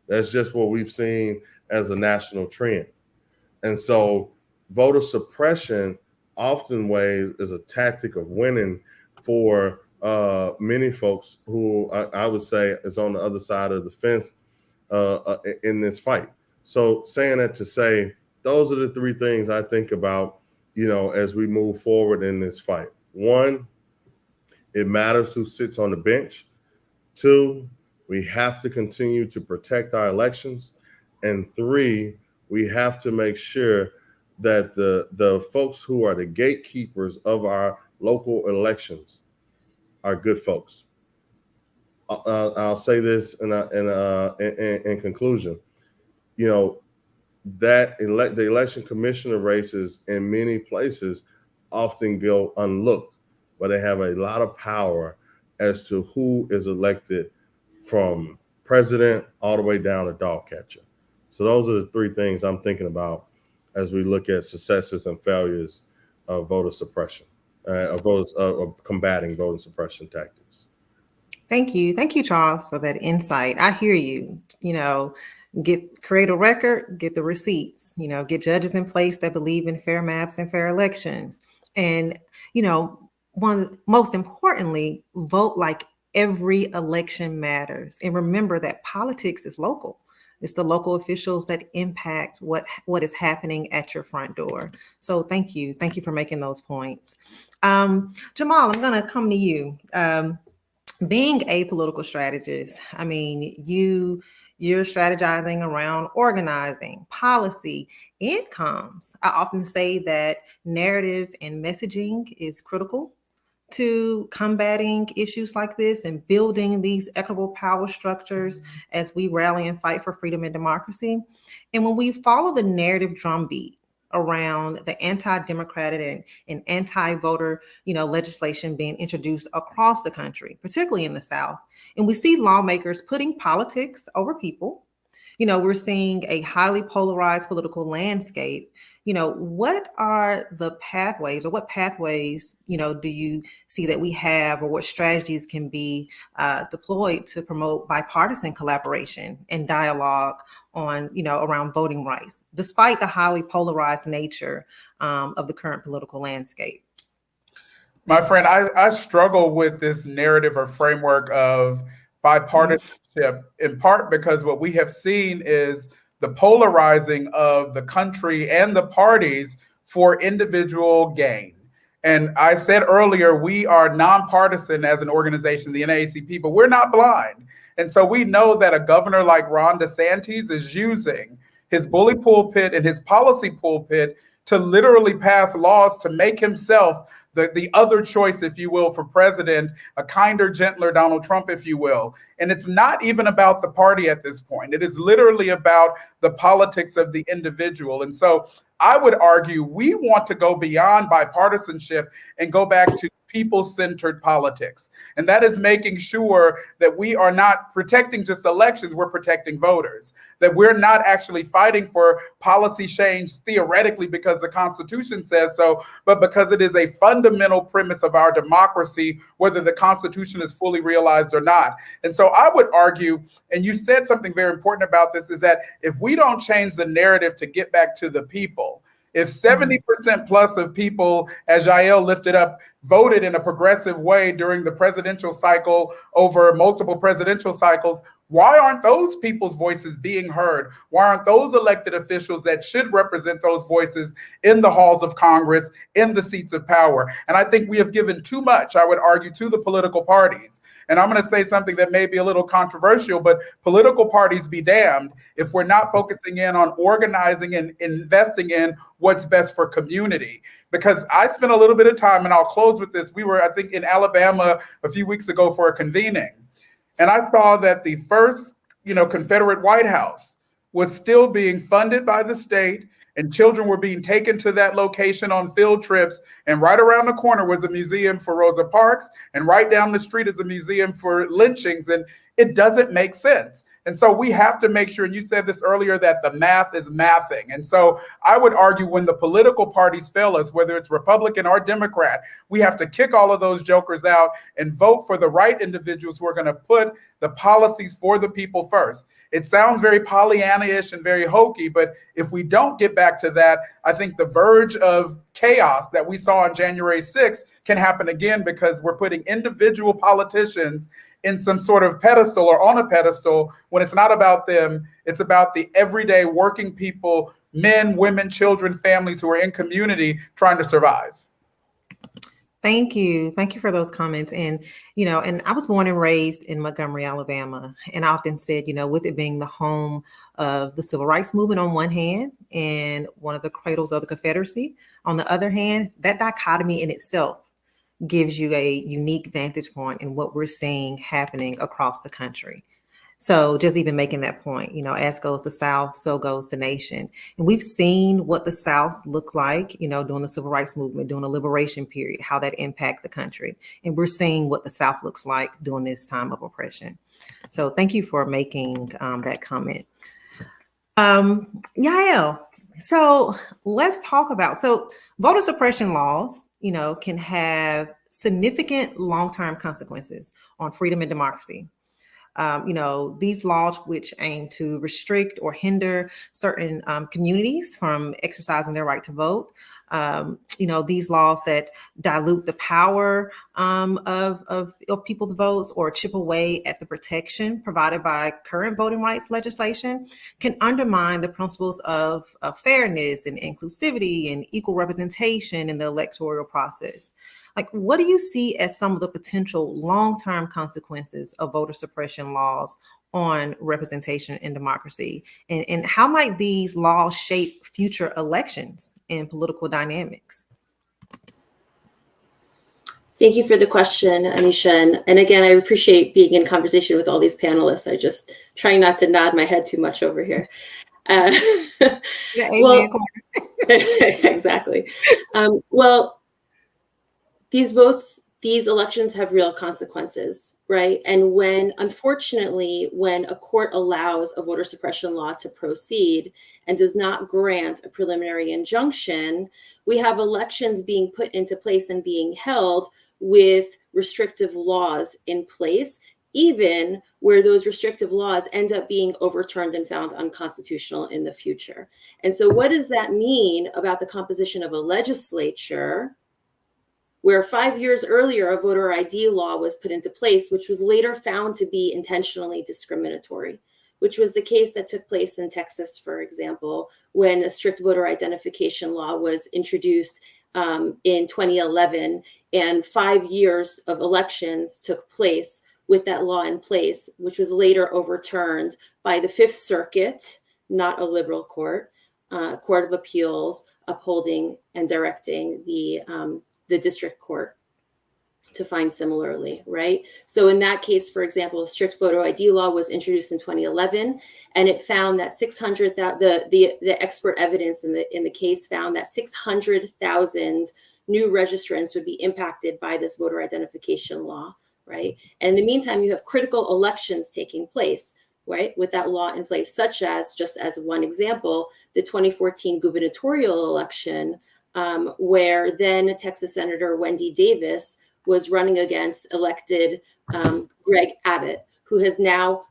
That's just what we've seen as a national trend. And so voter suppression often ways is a tactic of winning for many folks who I would say is on the other side of the fence in this fight. So saying that to say, those are the three things I think about, as we move forward in this fight. One, it matters who sits on the bench. Two, we have to continue to protect our elections. And three, we have to make sure that the folks who are the gatekeepers of our local elections are good folks. I'll say this in conclusion. the election commissioner races in many places often go unlooked, but they have a lot of power as to who is elected from president all the way down to dog catcher. So those are the three things I'm thinking about as we look at successes and failures of voter suppression, of combating voter suppression tactics. Thank you, Charles, for that insight. I hear you. Create a record, get the receipts. Get judges in place that believe in fair maps and fair elections, and most importantly, vote like every election matters. And remember that politics is local. It's the local officials that impact what is happening at your front door. So thank you for making those points. Jamal, I'm going to come to you. Being a political strategist, I mean, you're strategizing around organizing, policy, incomes. I often say that narrative and messaging is critical to combating issues like this and building these equitable power structures as we rally and fight for freedom and democracy. And when we follow the narrative drumbeat around the anti-democratic and anti-voter, legislation being introduced across the country, particularly in the South, and we see lawmakers putting politics over people, we're seeing a highly polarized political landscape. What are the pathways, or what pathways, do you see that we have, or what strategies can be deployed to promote bipartisan collaboration and dialogue on, around voting rights, despite the highly polarized nature of the current political landscape? My friend, I struggle with this narrative or framework of bipartisanship, in part because what we have seen is the polarizing of the country and the parties for individual gain. And I said earlier, we are nonpartisan as an organization, the NAACP, but we're not blind. And so we know that a governor like Ron DeSantis is using his bully pulpit and his policy pulpit to literally pass laws to make himself the other choice, if you will, for president, a kinder, gentler Donald Trump, if you will. And it's not even about the party at this point. It is literally about the politics of the individual. And so I would argue we want to go beyond bipartisanship and go back to people-centered politics. And that is making sure that we are not protecting just elections, we're protecting voters, that we're not actually fighting for policy change theoretically because the Constitution says so, but because it is a fundamental premise of our democracy, whether the Constitution is fully realized or not. And so I would argue, and you said something very important about this, is that if we don't change the narrative to get back to the people, if 70% plus of people, as Jael lifted up, voted in a progressive way during the presidential cycle over multiple presidential cycles, why aren't those people's voices being heard? Why aren't those elected officials that should represent those voices in the halls of Congress, in the seats of power? And I think we have given too much, I would argue, to the political parties. And I'm going to say something that may be a little controversial, but political parties be damned if we're not focusing in on organizing and investing in what's best for community. Because I spent a little bit of time, and I'll close with this. We were, I think, in Alabama a few weeks ago for a convening. And I saw that the first, Confederate White House was still being funded by the state, and children were being taken to that location on field trips. And right around the corner was a museum for Rosa Parks, and right down the street is a museum for lynchings. And it doesn't make sense. And so we have to make sure, and you said this earlier, that the math is mathing. And so I would argue when the political parties fail us, whether it's Republican or Democrat, we have to kick all of those jokers out and vote for the right individuals who are going to put the policies for the people first. It sounds very Pollyanna-ish and very hokey, but if we don't get back to that, I think the verge of chaos that we saw on January 6th can happen again, because we're putting individual politicians in some sort of pedestal or on a pedestal when it's not about them. It's about the everyday working people, men, women, children, families who are in community trying to survive. Thank you. Thank you for those comments. And, and I was born and raised in Montgomery, Alabama. And I often said, with it being the home of the civil rights movement on one hand and one of the cradles of the Confederacy on the other hand, that dichotomy in itself gives you a unique vantage point in what we're seeing happening across the country. So just even making that point, as goes the South, so goes the nation. And we've seen what the South looked like, during the civil rights movement, during the liberation period, how that impacted the country. And we're seeing what the South looks like during this time of oppression. So thank you for making that comment. Yael, so let's talk about, voter suppression laws, can have significant long-term consequences on freedom and democracy. These laws which aim to restrict or hinder certain communities from exercising their right to vote. These laws that dilute the power of people's votes or chip away at the protection provided by current voting rights legislation can undermine the principles of fairness and inclusivity and equal representation in the electoral process. Like, what do you see as some of the potential long-term consequences of voter suppression laws on representation in democracy? And how might these laws shape future elections and political dynamics? Thank you for the question, Anisha. And again, I appreciate being in conversation with all these panelists. I just trying not to nod my head too much over here. Well, exactly. Well, these elections have real consequences, right? And unfortunately, when a court allows a voter suppression law to proceed and does not grant a preliminary injunction, we have elections being put into place and being held with restrictive laws in place, even where those restrictive laws end up being overturned and found unconstitutional in the future. And so what does that mean about the composition of a legislature where 5 years earlier, a voter ID law was put into place, which was later found to be intentionally discriminatory, which was the case that took place in Texas, for example, when a strict voter identification law was introduced in 2011, and 5 years of elections took place with that law in place, which was later overturned by the Fifth Circuit, not a liberal court, Court of Appeals, upholding and directing the district court to find similarly, right? So in that case, for example, strict voter ID law was introduced in 2011, and it found that the expert evidence in the case found that 600,000 new registrants would be impacted by this voter identification law, right? And in the meantime, you have critical elections taking place, right, with that law in place, such as, just as one example, the 2014 gubernatorial election, where then Texas Senator Wendy Davis was running against elected Greg Abbott, who has now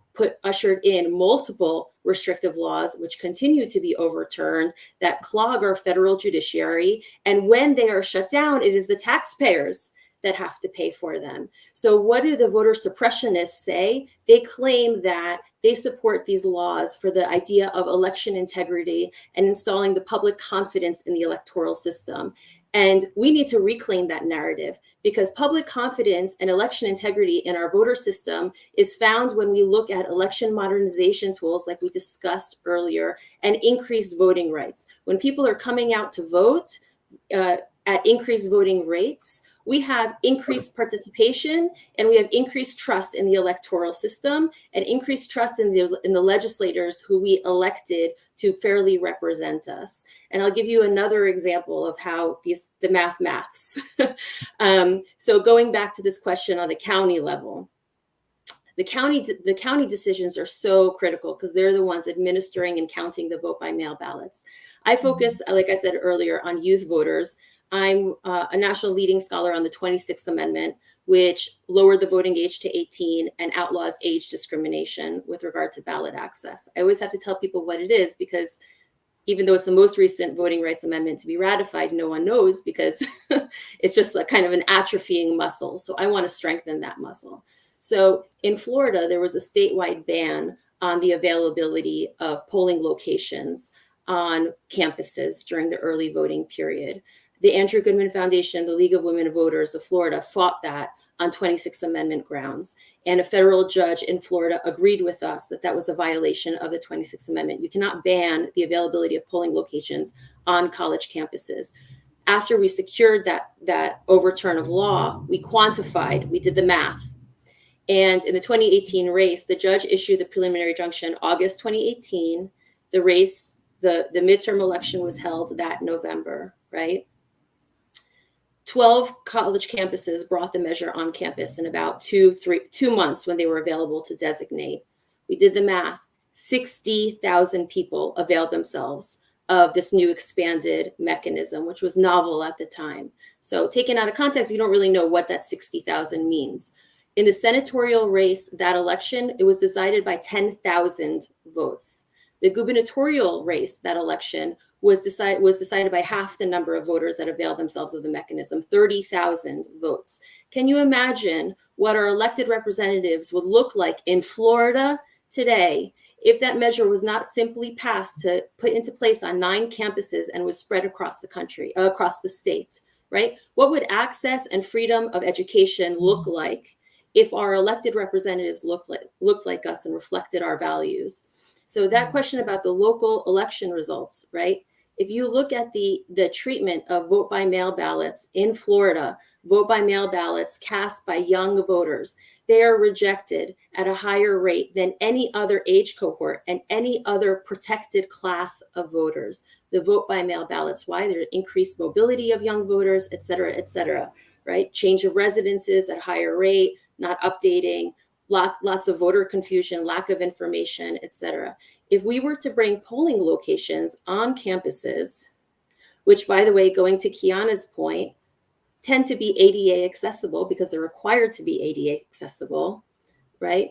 ushered in multiple restrictive laws, which continue to be overturned, that clog our federal judiciary. And when they are shut down, it is the taxpayers that have to pay for them. So what do the voter suppressionists say? They claim that they support these laws for the idea of election integrity and installing the public confidence in the electoral system. And we need to reclaim that narrative, because public confidence and election integrity in our voter system is found when we look at election modernization tools like we discussed earlier, and increased voting rights. When people are coming out to vote at increased voting rates, we have increased participation, and we have increased trust in the electoral system, and increased trust in the legislators who we elected to fairly represent us. And I'll give you another example of how the maths. So going back to this question on the county level, the county decisions are so critical because they're the ones administering and counting the vote by mail ballots. I focus, like I said earlier, on youth voters. I'm a national leading scholar on the 26th Amendment, which lowered the voting age to 18 and outlaws age discrimination with regard to ballot access. I always have to tell people what it is, because even though it's the most recent voting rights amendment to be ratified, no one knows, because it's just like kind of an atrophying muscle. So I want to strengthen that muscle. So in Florida, there was a statewide ban on the availability of polling locations on campuses during the early voting period. The Andrew Goodman Foundation, the League of Women Voters of Florida, fought that on 26th Amendment grounds. And a federal judge in Florida agreed with us that that was a violation of the 26th Amendment. You cannot ban the availability of polling locations on college campuses. After we secured that overturn of law, we quantified, we did the math. And in the 2018 race, the judge issued the preliminary injunction August 2018. The race, the midterm election was held that November, right? 12 college campuses brought the measure on campus in about 2 months when they were available to designate. We did the math. 60,000 people availed themselves of this new expanded mechanism, which was novel at the time. So taken out of context, you don't really know what that 60,000 means. In the senatorial race, that election, it was decided by 10,000 votes. The gubernatorial race, that election, was decided by half the number of voters that availed themselves of the mechanism, 30,000 votes. Can you imagine what our elected representatives would look like in Florida today if that measure was not simply passed to put into place on 9 campuses and was spread across the country, across the state, right? What would access and freedom of education look like if our elected representatives looked like us and reflected our values? So that question about the local election results, right? If you look at the treatment of vote by mail ballots in Florida, vote by mail ballots cast by young voters, they are rejected at a higher rate than any other age cohort and any other protected class of voters. The vote by mail ballots, why? There's increased mobility of young voters, et cetera, right? Change of residences at a higher rate, not updating, lots of voter confusion, lack of information, et cetera. If we were to bring polling locations on campuses, which, by the way, going to Kiana's point, tend to be ADA accessible because they're required to be ADA accessible, right?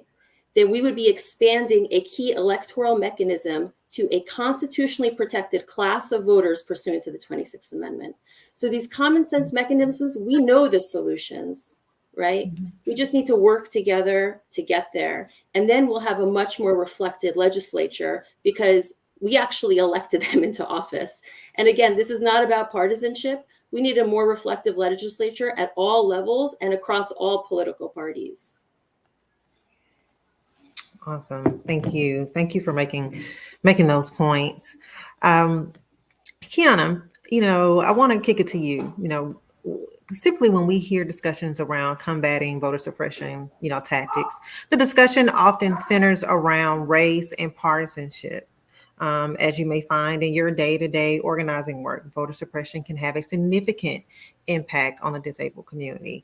Then we would be expanding a key electoral mechanism to a constitutionally protected class of voters pursuant to the 26th Amendment. So these common sense mechanisms, we know the solutions, right? We just need to work together to get there. And then we'll have a much more reflected legislature because we actually elected them into office. And again, this is not about partisanship. We need a more reflective legislature at all levels and across all political parties. Awesome. Thank you. Thank you for making those points. Kiana, I want to kick it to you. Typically when we hear discussions around combating voter suppression, tactics, the discussion often centers around race and partisanship. As you may find in your day-to-day organizing work, voter suppression can have a significant impact on the disabled community,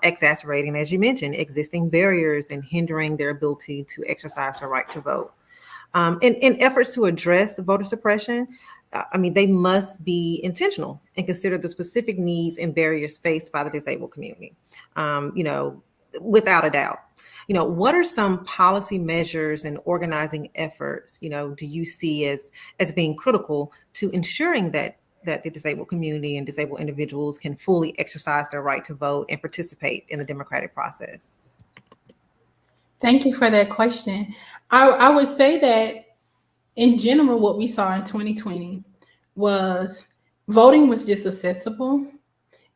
exacerbating, as you mentioned, existing barriers and hindering their ability to exercise their right to vote. In efforts to address voter suppression, they must be intentional and consider the specific needs and barriers faced by the disabled community, without a doubt. What are some policy measures and organizing efforts, do you see as being critical to ensuring that the disabled community and disabled individuals can fully exercise their right to vote and participate in the democratic process? Thank you for that question. I would say that in general, what we saw in 2020 was voting was just accessible.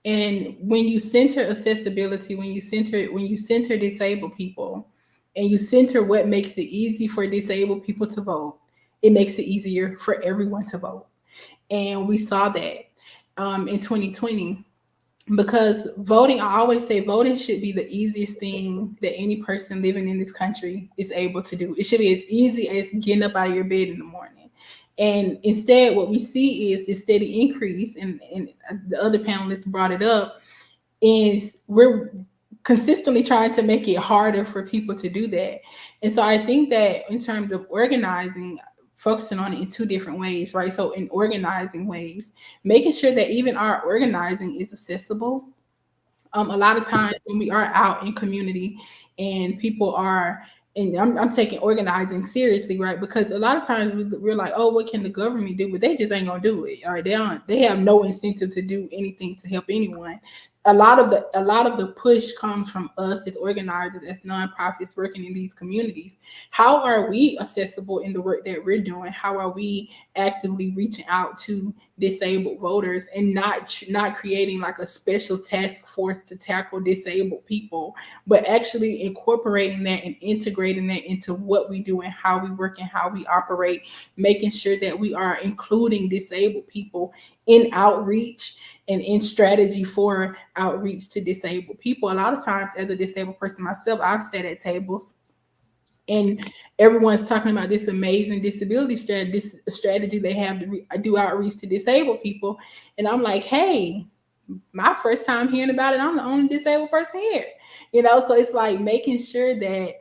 And when you center accessibility, when you center disabled people, and you center what makes it easy for disabled people to vote, it makes it easier for everyone to vote. And we saw that in 2020. Because voting, I always say voting should be the easiest thing that any person living in this country is able to do. It should be as easy as getting up out of your bed in the morning. And instead, what we see is this steady increase, and the other panelists brought it up, is we're consistently trying to make it harder for people to do that. And so I think that in terms of organizing, focusing on it in 2 different ways, right? So in organizing ways, making sure that even our organizing is accessible. A lot of times when we are out in community and people are, and I'm taking organizing seriously, right? Because a lot of times we're like, oh, what can the government do? But they just ain't gonna do it. All right, they have no incentive to do anything to help anyone. A lot of the push comes from us as organizers, as nonprofits working in these communities. How are we accessible in the work that we're doing? How are we actively reaching out to disabled voters and not creating like a special task force to tackle disabled people, but actually incorporating that and integrating that into what we do and how we work and how we operate, making sure that we are including disabled people in outreach, and in strategy for outreach to disabled people. A lot of times, as a disabled person myself, I've sat at tables and everyone's talking about this amazing disability strategy they have to do outreach to disabled people. And I'm like, hey, my first time hearing about it, I'm the only disabled person here. So it's like making sure that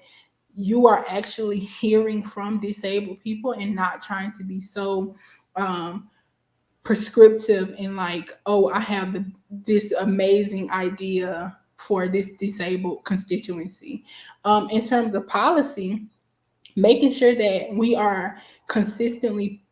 you are actually hearing from disabled people and not trying to be so prescriptive and like, oh, I have this amazing idea for this disabled constituency. In terms of policy, making sure that we are consistently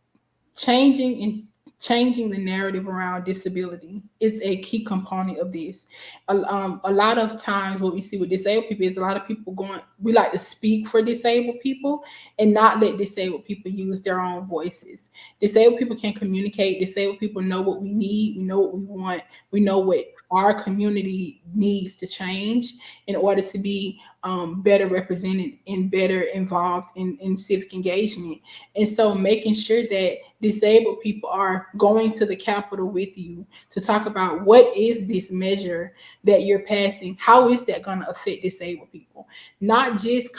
changing the narrative around disability is a key component of this. A lot of times what we see with disabled people is a lot of people we like to speak for disabled people and not let disabled people use their own voices. Disabled people can communicate. Disabled people know what we need. We know what we want. We know what our community needs to change in order to be better represented and better involved in civic engagement. And so making sure that disabled people are going to the Capitol with you to talk about what is this measure that you're passing? How is that going to affect disabled people? Not just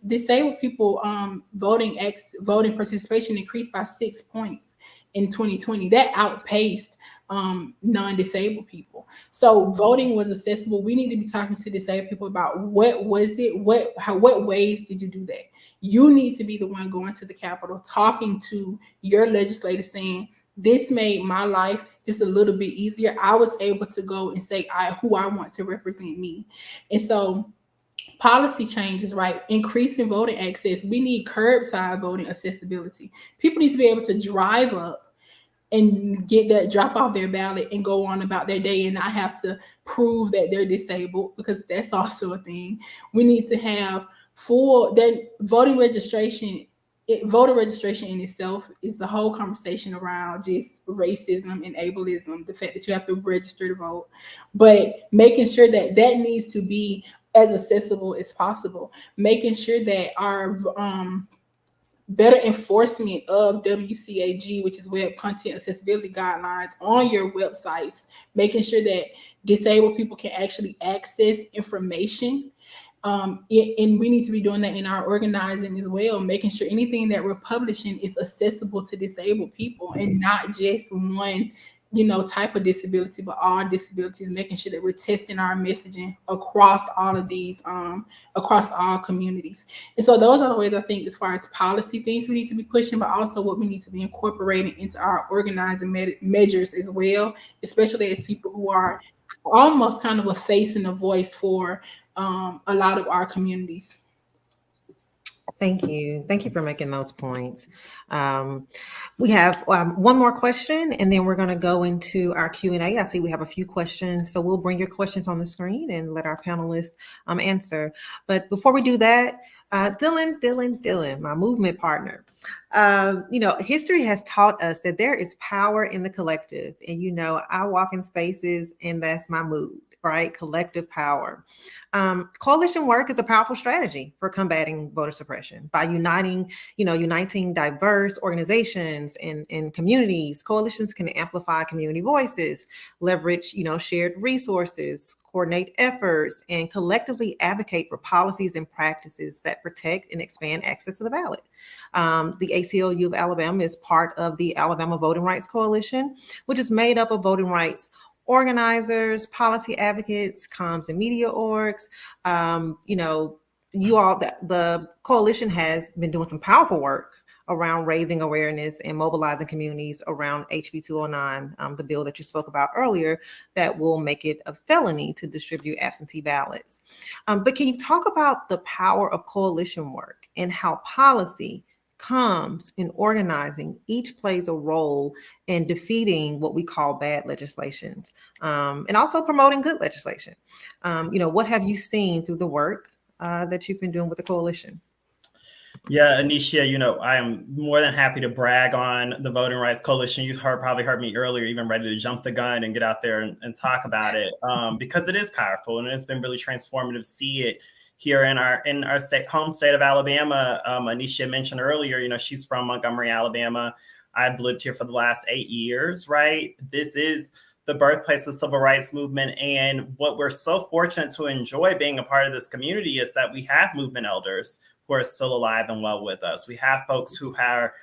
disabled people voting participation increased by 6 points in 2020. That outpaced non-disabled people. So voting was accessible. We need to be talking to disabled people about what was it, what ways did you do that? You need to be the one going to the Capitol, talking to your legislators, saying, this made my life just a little bit easier. I was able to go and say who I want to represent me. And so policy changes, right? Increasing voting access. We need curbside voting accessibility. People need to be able to drive up and get that, drop off their ballot and go on about their day and not have to prove that they're disabled, because that's also a thing. We need to have voter registration in itself is the whole conversation around just racism and ableism, the fact that you have to register to vote, but making sure that needs to be as accessible as possible, making sure that our better enforcement of WCAG, which is Web Content Accessibility Guidelines, on your websites, making sure that disabled people can actually access information. And we need to be doing that in our organizing as well, making sure anything that we're publishing is accessible to disabled people and not just one type of disability, but all disabilities, making sure that we're testing our messaging across all of these, across all communities. And so those are the ways I think, as far as policy things we need to be pushing, but also what we need to be incorporating into our organizing measures as well, especially as people who are almost kind of a face and a voice for a lot of our communities. Thank you. Thank you for making those points. We have one more question, and then we're going to go into our Q&A. I see we have a few questions, so we'll bring your questions on the screen and let our panelists answer. But before we do that, Dylan, my movement partner. History has taught us that there is power in the collective. And, I walk in spaces and that's my mood, right? Collective power. Coalition work is a powerful strategy for combating voter suppression. By uniting diverse organizations and communities, coalitions can amplify community voices, leverage, shared resources, coordinate efforts, and collectively advocate for policies and practices that protect and expand access to the ballot. The ACLU of Alabama is part of the Alabama Voting Rights Coalition, which is made up of voting rights organizers, policy advocates, comms and media orgs. The coalition has been doing some powerful work around raising awareness and mobilizing communities around HB 209, the bill that you spoke about earlier, that will make it a felony to distribute absentee ballots. But can you talk about the power of coalition work and how policy, comms, and organizing each plays a role in defeating what we call bad legislations, and also promoting good legislation? What have you seen through the work that you've been doing with the coalition? Yeah, Anisha, I am more than happy to brag on the Voting Rights Coalition. You probably heard me earlier, even ready to jump the gun and get out there and talk about it, because it is powerful and it's been really transformative to see it here in our home state of Alabama. Anisha mentioned earlier, she's from Montgomery, Alabama. I've lived here for the last 8 years, right? This is the birthplace of the civil rights movement. And what we're so fortunate to enjoy being a part of this community is that we have movement elders who are still alive and well with us. We have folks who are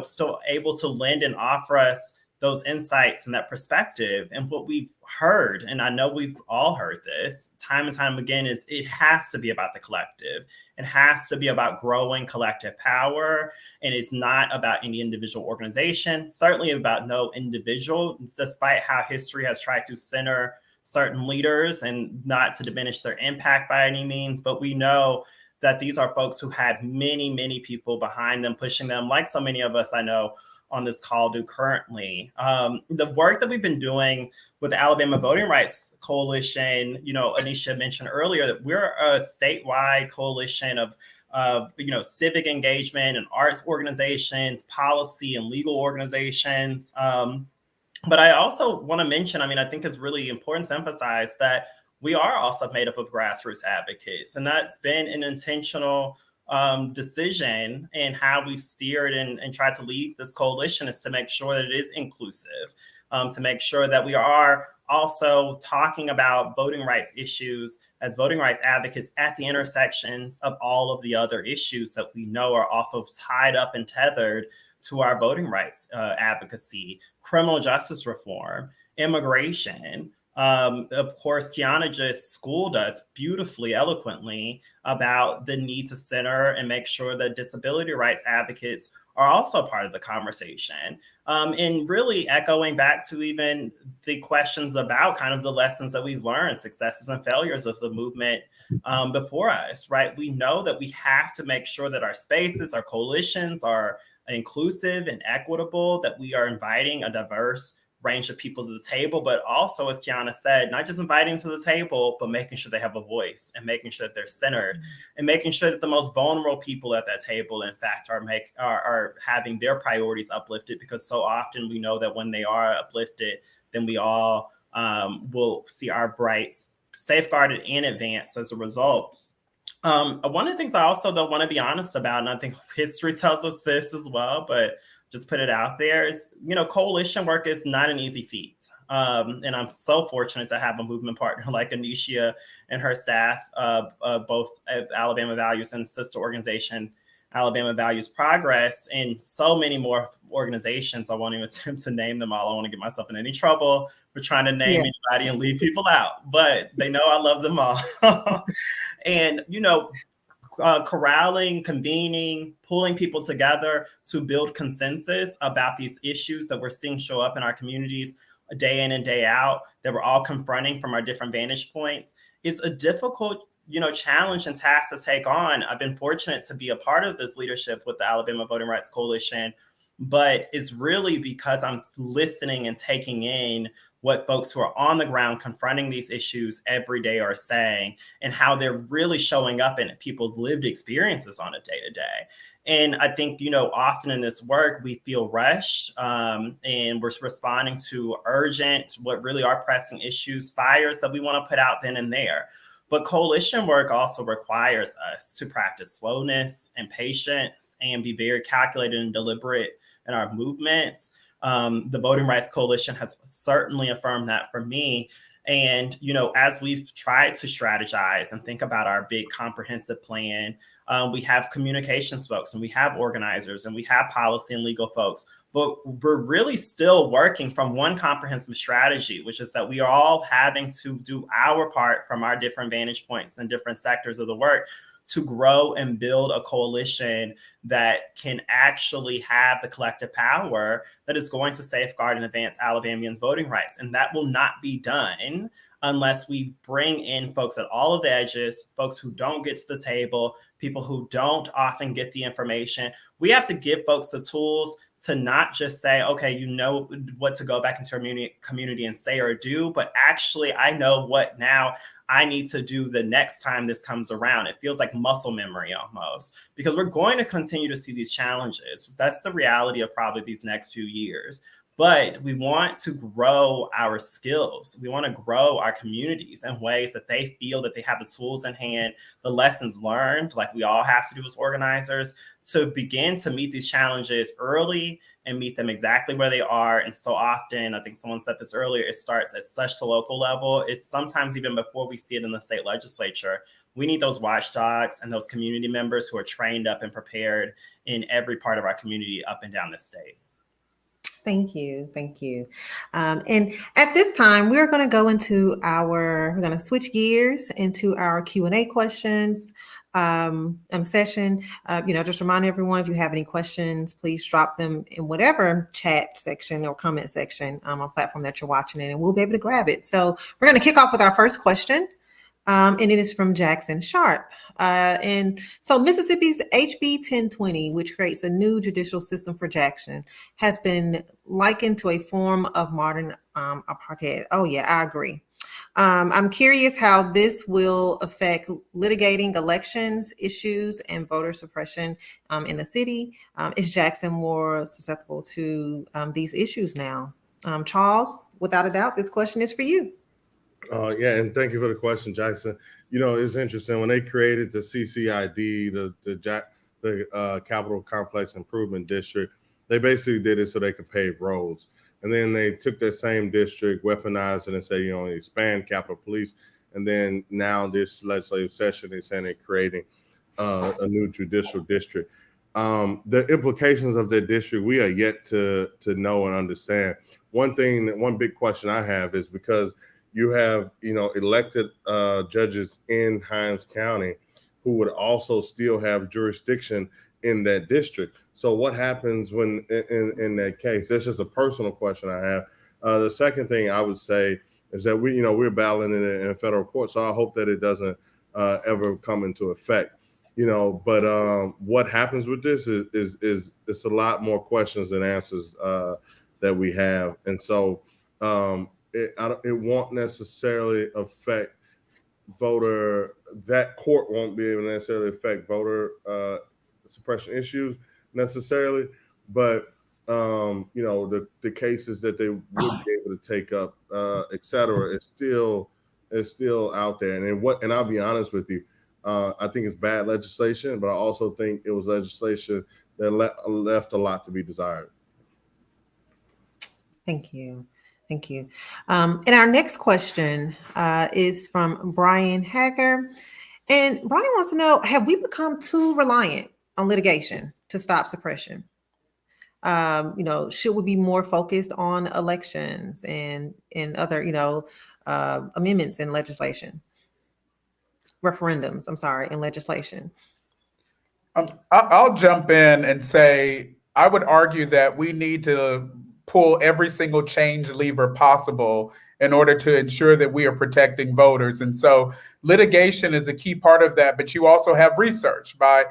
still able to lend and offer us those insights and that perspective. And what we've heard, and I know we've all heard this time and time again, is it has to be about the collective. It has to be about growing collective power. And it's not about any individual organization, certainly about no individual, despite how history has tried to center certain leaders and not to diminish their impact by any means. But we know that these are folks who had many, many people behind them, pushing them, like so many of us I know on this call do currently. The work that we've been doing with the Alabama Voting Rights Coalition, Anisha mentioned earlier that we're a statewide coalition of civic engagement and arts organizations, policy and legal organizations. But I also want to mention, I think it's really important to emphasize that we are also made up of grassroots advocates, and that's been an intentional decision in how we've steered and tried to lead this coalition, is to make sure that it is inclusive, to make sure that we are also talking about voting rights issues as voting rights advocates at the intersections of all of the other issues that we know are also tied up and tethered to our voting rights advocacy, criminal justice reform, immigration. Of course, Kiana just schooled us beautifully, eloquently about the need to center and make sure that disability rights advocates are also part of the conversation. And really echoing back to even the questions about kind of the lessons that we've learned, successes and failures of the movement before us, right? We know that we have to make sure that our spaces, our coalitions are inclusive and equitable, that we are inviting a diverse range of people to the table, but also, as Kiana said, not just inviting them to the table, but making sure they have a voice and making sure that they're centered and making sure that the most vulnerable people at that table, in fact, are having their priorities uplifted, because so often we know that when they are uplifted, then we all will see our rights safeguarded and advanced as a result. One of the things I also though want to be honest about, and I think history tells us this as well, but just put it out there, is, coalition work is not an easy feat. And I'm so fortunate to have a movement partner like Anisha and her staff, both at Alabama Values and sister organization, Alabama Values Progress, and so many more organizations. I won't even attempt to name them all. I don't want to get myself in any trouble for trying to name anybody and leave people out, but they know I love them all. And, corralling, convening, pulling people together to build consensus about these issues that we're seeing show up in our communities day in and day out, that we're all confronting from our different vantage points, is a difficult, challenge and task to take on. I've been fortunate to be a part of this leadership with the Alabama Voting Rights Coalition, but it's really because I'm listening and taking in what folks who are on the ground confronting these issues every day are saying, and how they're really showing up in people's lived experiences on a day-to-day. And I think, often in this work, we feel rushed and we're responding to urgent, what really are pressing issues, fires that we want to put out then and there. But coalition work also requires us to practice slowness and patience and be very calculated and deliberate in our movements. The Voting Rights Coalition has certainly affirmed that for me. And, as we've tried to strategize and think about our big comprehensive plan, we have communications folks and we have organizers and we have policy and legal folks, but we're really still working from one comprehensive strategy, which is that we are all having to do our part from our different vantage points and different sectors of the work to grow and build a coalition that can actually have the collective power that is going to safeguard and advance Alabamians' voting rights. And that will not be done unless we bring in folks at all of the edges, folks who don't get to the table, people who don't often get the information. We have to give folks the tools to not just say, okay, you know what to go back into your community and say or do, but actually I know what now I need to do the next time this comes around. It feels like muscle memory almost, because we're going to continue to see these challenges. That's the reality of probably these next few years. But we want to grow our skills. We want to grow our communities in ways that they feel that they have the tools in hand, the lessons learned, like we all have to do as organizers, to begin to meet these challenges early and meet them exactly where they are. And so often, I think someone said this earlier, it starts at such a local level. It's sometimes even before we see it in the state legislature. We need those watchdogs and those community members who are trained up and prepared in every part of our community up and down the state. Thank you. Thank you. And at this time, we're going to go into we're going to switch gears into our Q&A questions session. Just remind everyone, if you have any questions, please drop them in whatever chat section or comment section on platform that you're watching in, and we'll be able to grab it. So we're going to kick off with our first question. And it is from Jackson Sharp. And so Mississippi's HB 1020, which creates a new judicial system for Jackson, has been likened to a form of modern apartheid. Oh, yeah, I agree. I'm curious how this will affect litigating elections issues and voter suppression in the city. Is Jackson more susceptible to these issues now? Charles, without a doubt, this question is for you. Yeah, and thank you for the question, Jackson. It's interesting when they created the CCID, the Capital Complex Improvement District. They basically did it so they could pave roads, and then they took that same district, weaponized it, and say expand Capitol Police. And then now this legislative session, they're saying they're creating a new judicial district. The implications of that district we are yet to know and understand. One big question I have is because you have, elected judges in Hinds County who would also still have jurisdiction in that district. So what happens when in that case? That's just a personal question I have. The second thing I would say is that we're battling it in a federal court, so I hope that it doesn't ever come into effect. But what happens with this is it's a lot more questions than answers that we have, and so. It won't necessarily affect that court won't be able to necessarily affect voter suppression issues necessarily, but the cases that they would be able to take up, et cetera, is still out there. And I'll be honest with you, I think it's bad legislation, but I also think it was legislation that left a lot to be desired. Thank you. Thank you. And our next question is from Brian Hager. And Brian wants to know, have we become too reliant on litigation to stop suppression? Should we be more focused on elections and other, amendments in legislation? Referendums, in legislation. I'll jump in and say, I would argue that we need to pull every single change lever possible in order to ensure that we are protecting voters. And so litigation is a key part of that, but you also have research by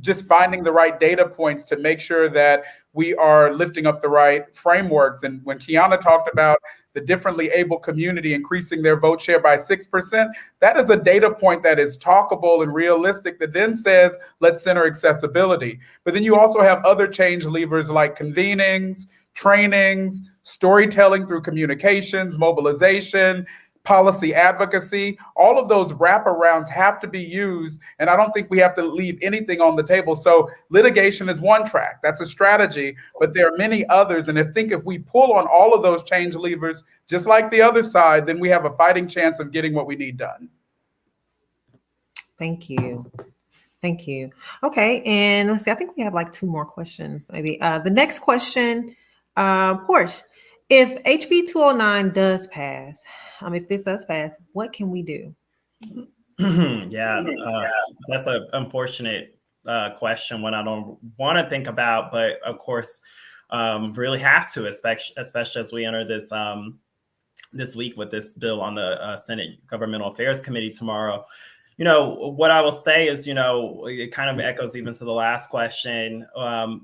just finding the right data points to make sure that we are lifting up the right frameworks. And when Kiana talked about the differently able community increasing their vote share by 6%, that is a data point that is talkable and realistic that then says, let's center accessibility. But then you also have other change levers like convenings, trainings, storytelling through communications, mobilization, policy advocacy. All of those wraparounds have to be used, and I don't think we have to leave anything on the table. So litigation is one track. That's a strategy, but there are many others. And if we pull on all of those change levers, just like the other side, then we have a fighting chance of getting what we need done. Thank you. Thank you. Okay, and let's see, I think we have like two more questions, maybe. The next question, Porsche, if HB 209 does pass, if this does pass, what can we do? That's an unfortunate question, one I don't want to think about, but of course, really have to, especially as we enter this this week with this bill on the Senate Governmental Affairs Committee tomorrow. What I will say is, it kind of echoes even to the last question.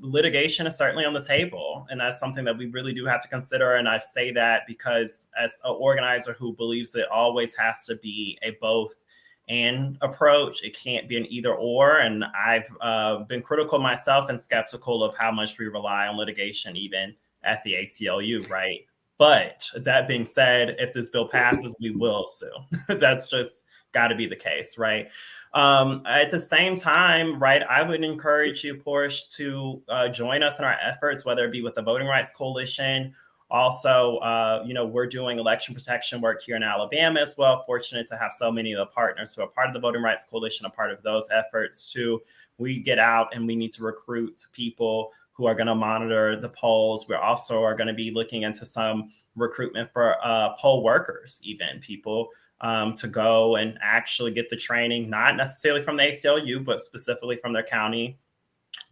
Litigation is certainly on the table, and that's something that we really do have to consider. And I say that because as an organizer who believes it always has to be a both and approach, it can't be an either or. And I've been critical myself and skeptical of how much we rely on litigation, even at the ACLU, right? But that being said, if this bill passes, we will sue. That's just got to be the case, right? At the same time, right, I would encourage you, Portia, to join us in our efforts, whether it be with the Voting Rights Coalition. Also, we're doing election protection work here in Alabama as well. Fortunate to have so many of the partners who are part of the Voting Rights Coalition, a part of those efforts too. We get out and we need to recruit people who are going to monitor the polls. We also are going to be looking into some recruitment for poll workers, even people to go and actually get the training, not necessarily from the ACLU, but specifically from their county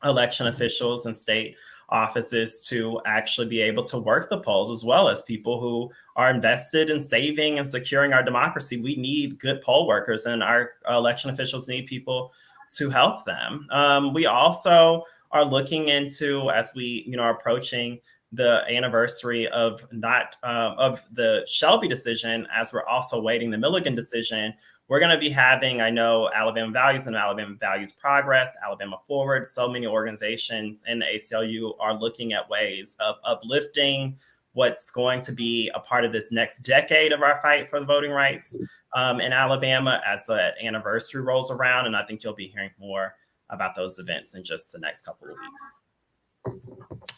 election officials and state offices to actually be able to work the polls, as well as people who are invested in saving and securing our democracy. We need good poll workers, and our election officials need people to help them. We also are looking into, as we are approaching the anniversary of the Shelby decision, as we're also waiting the Milligan decision, we're going to be having, I know, Alabama Values and Alabama Values Progress, Alabama Forward. So many organizations in the ACLU are looking at ways of uplifting what's going to be a part of this next decade of our fight for the voting rights in Alabama as the anniversary rolls around. And I think you'll be hearing more about those events in just the next couple of weeks.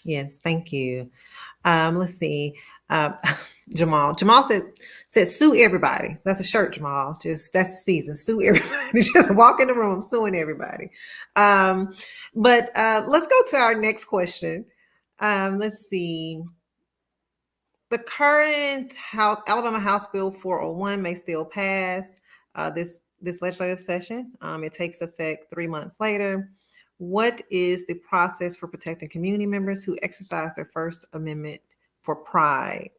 Yes, thank you. Let's see. Jamal said sue everybody. That's a shirt, Jamal. That's the season. Sue everybody. Just walk in the room suing everybody. But let's go to our next question. Let's see. The current Alabama House Bill 401 may still pass this legislative session. It takes effect 3 months later. What is the process for protecting community members who exercise their First Amendment for pride?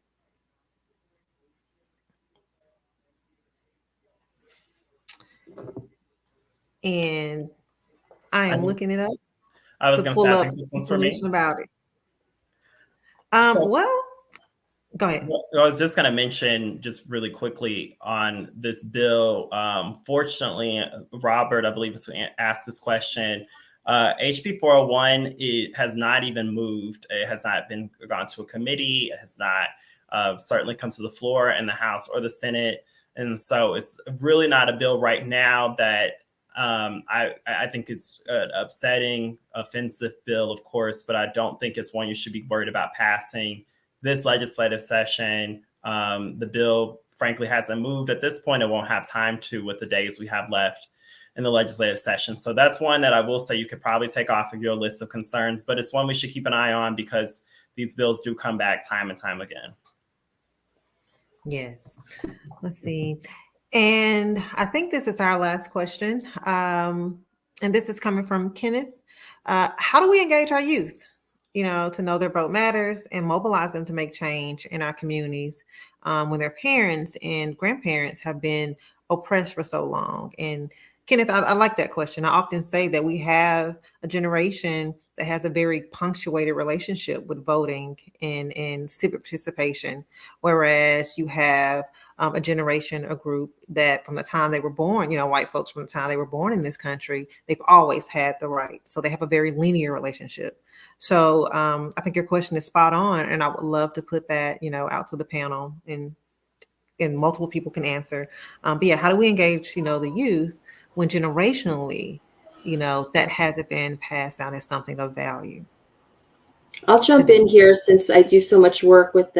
And I am looking it up. I was to going pull to up say, this one's for me. information about it. Well, go ahead. I was just going to mention just really quickly on this bill. Fortunately, Robert, I believe, asked this question. HB 401, it has not even moved. It has not been gone to a committee. It has not certainly come to the floor in the House or the Senate. And so it's really not a bill right now that I think it's an upsetting, offensive bill, of course, but I don't think it's one you should be worried about passing this legislative session. The bill, frankly, hasn't moved at this point. It won't have time to with the days we have left in the legislative session. So that's one that I will say you could probably take off of your list of concerns, but it's one we should keep an eye on because these bills do come back time and time again. Yes. Let's see. And I think this is our last question. And this is coming from Kenneth. How do we engage our youth, to know their vote matters and mobilize them to make change in our communities when their parents and grandparents have been oppressed for so long? And Kenneth, I like that question. I often say that we have a generation that has a very punctuated relationship with voting and civic participation, whereas you have a generation, a group that from the time they were born, white folks from the time they were born in this country, they've always had the right. So they have a very linear relationship. So I think your question is spot on, and I would love to put that, out to the panel and multiple people can answer. But yeah, how do we engage, the youth when generationally, that hasn't been passed down as something of value? I'll jump in here since I do so much work with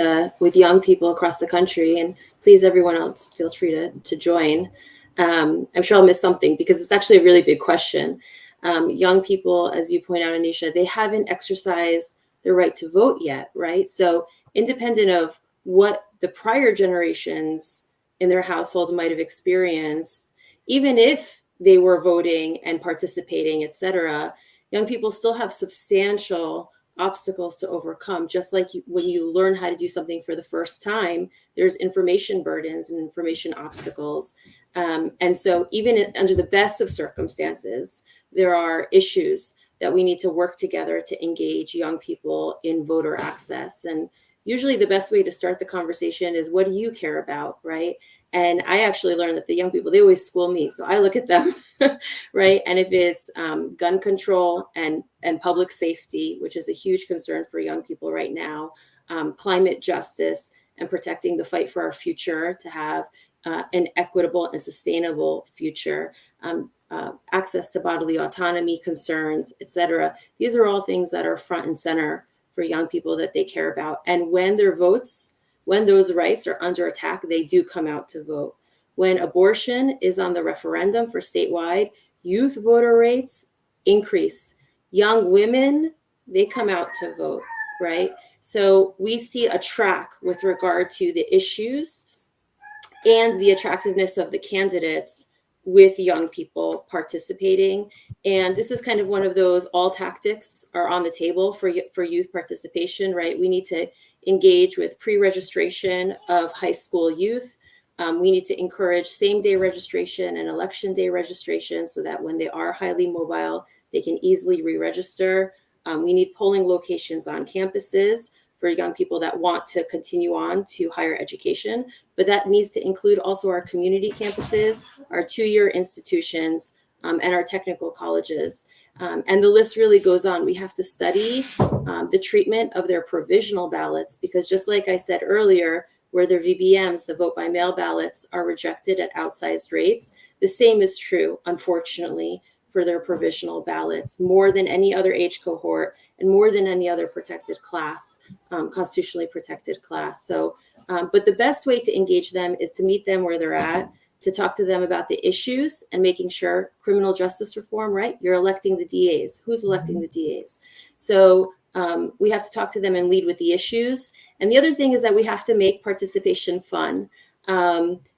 young people across the country, and please, everyone else, feel free to join. I'm sure I'll miss something because it's actually a really big question. Young people, as you point out, Anisha, they haven't exercised their right to vote yet, right? So independent of what the prior generations in their household might have experienced, even if they were voting and participating, et cetera, young people still have substantial obstacles to overcome. Just like when you learn how to do something for the first time, there's information burdens and information obstacles. And so even under the best of circumstances, there are issues that we need to work together to engage young people in voter access. And usually the best way to start the conversation is, what do you care about, right? And I actually learned that the young people, they always school me. So I look at them, right? And if it's gun control and public safety, which is a huge concern for young people right now, climate justice and protecting the fight for our future to have an equitable and sustainable future, access to bodily autonomy concerns, et cetera. These are all things that are front and center for young people that they care about. And when their votes, when those rights are under attack, they do come out to vote. When abortion is on the referendum for statewide, youth voter rates increase. Young women, they come out to vote, right? So we see a track with regard to the issues and the attractiveness of the candidates with young people participating. And this is kind of one of those, all tactics are on the table for youth participation, right? We need to engage with pre-registration of high school youth. We need to encourage same-day registration and election day registration so that when they are highly mobile, they can easily re-register. We need polling locations on campuses for young people that want to continue on to higher education, but that needs to include also our community campuses, our two-year institutions, and our technical colleges. And the list really goes on. We have to study the treatment of their provisional ballots, because just like I said earlier, where their VBMs, the vote by mail ballots, are rejected at outsized rates, the same is true, unfortunately, for their provisional ballots, more than any other age cohort and more than any other protected class, constitutionally protected class. So, but the best way to engage them is to meet them where they're at, to talk to them about the issues and making sure criminal justice reform, right? You're electing the DAs. Who's electing the DAs? So we have to talk to them and lead with the issues. And the other thing is that we have to make participation fun.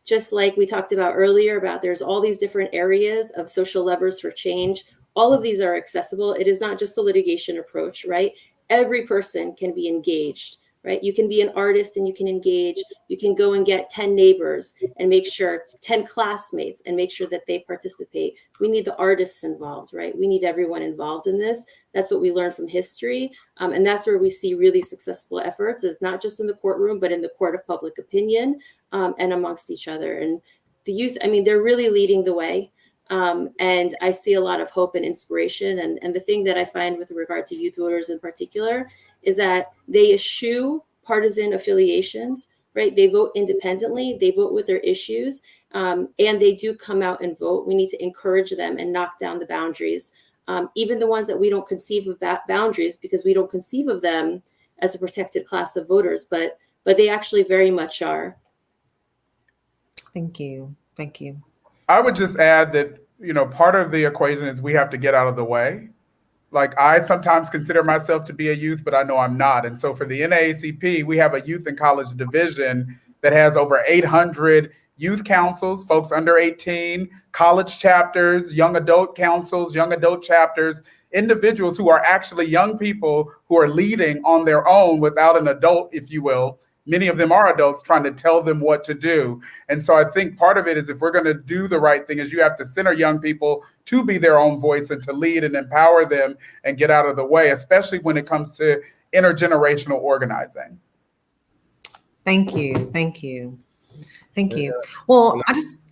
Just like we talked about earlier, about there's all these different areas of social levers for change. All of these are accessible. It is not just a litigation approach, right? Every person can be engaged, right? You can be an artist and you can engage. You can go and get 10 neighbors and make sure, 10 classmates, and make sure that they participate. We need the artists involved, right? We need everyone involved in this. That's what we learn from history. And that's where we see really successful efforts, is not just in the courtroom, but in the court of public opinion, and amongst each other. And the youth, I mean, they're really leading the way. And I see a lot of hope and inspiration. And the thing that I find with regard to youth voters in particular is that they eschew partisan affiliations, right? They vote independently, they vote with their issues, and they do come out and vote. We need to encourage them and knock down the boundaries, even the ones that we don't conceive of boundaries, because we don't conceive of them as a protected class of voters, but they actually very much are. Thank you. Thank you. I would just add that, part of the equation is we have to get out of the way. Like, I sometimes consider myself to be a youth, but I know I'm not. And so for the NAACP, we have a youth and college division that has over 800 youth councils, folks under 18, college chapters, young adult councils, young adult chapters, individuals who are actually young people who are leading on their own without an adult, if you will. Many of them are adults trying to tell them what to do. And so I think part of it is, if we're going to do the right thing, is you have to center young people to be their own voice and to lead and empower them and get out of the way, especially when it comes to intergenerational organizing. Thank you. Thank you. Thank you. Well,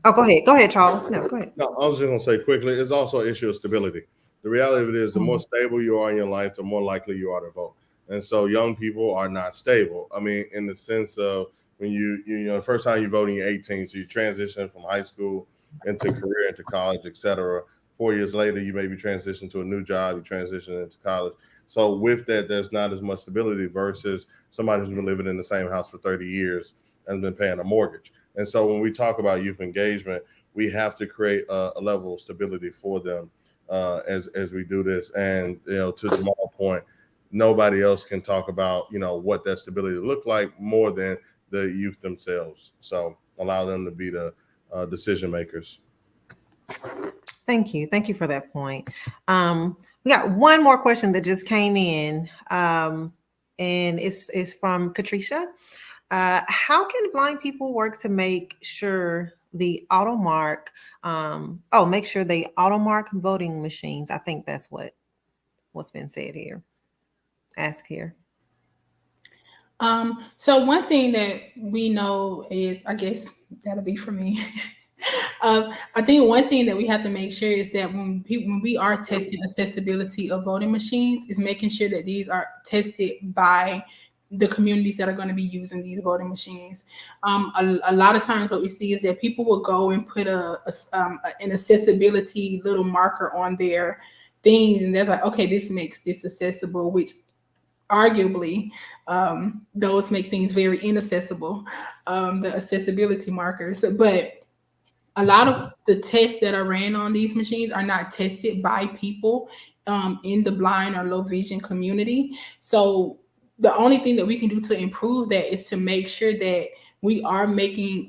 go ahead, Charles. No, go ahead. No, I was just going to say quickly, it's also an issue of stability. The reality of it is, the more stable you are in your life, the more likely you are to vote. And so young people are not stable. I mean, in the sense of, when you the first time you vote, you're 18, so you transition from high school into career, into college, et cetera. 4 years later, you maybe transition to a new job, you transition into college. So with that, there's not as much stability versus somebody who's been living in the same house for 30 years and been paying a mortgage. And so when we talk about youth engagement, we have to create a level of stability for them as we do this. And, to Jamal's point, nobody else can talk about, what that stability look like more than the youth themselves. So allow them to be the decision makers. Thank you. Thank you for that point. We got one more question that just came in, and it's from Katricia. How can blind people work to make sure the automark, make sure they automark voting machines? I think that's what's been said here. Ask here. So one thing that we know is, I guess that'll be for me. I think one thing that we have to make sure is that when we are testing accessibility of voting machines, is making sure that these are tested by the communities that are going to be using these voting machines. A lot of times what we see is that people will go and put an accessibility little marker on their things, and they're like, okay, this makes this accessible, which arguably those make things very inaccessible, the accessibility markers. But a lot of the tests that are ran on these machines are not tested by people in the blind or low vision community. So the only thing that we can do to improve that is to make sure that we are making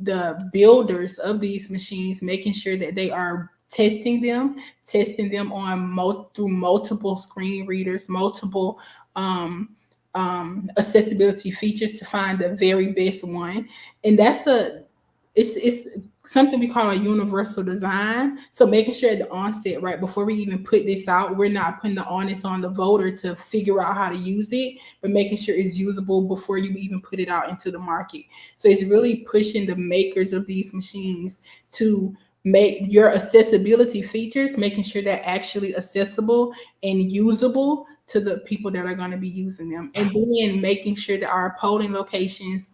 the builders of these machines, making sure that they are testing them on through multiple screen readers, multiple accessibility features to find the very best one. And it's something we call a universal design. So making sure at the onset, right before we even put this out, we're not putting the onus on the voter to figure out how to use it, but making sure it's usable before you even put it out into the market. So it's really pushing the makers of these machines to make your accessibility features, making sure they're actually accessible and usable to the people that are going to be using them. And then making sure that our polling locations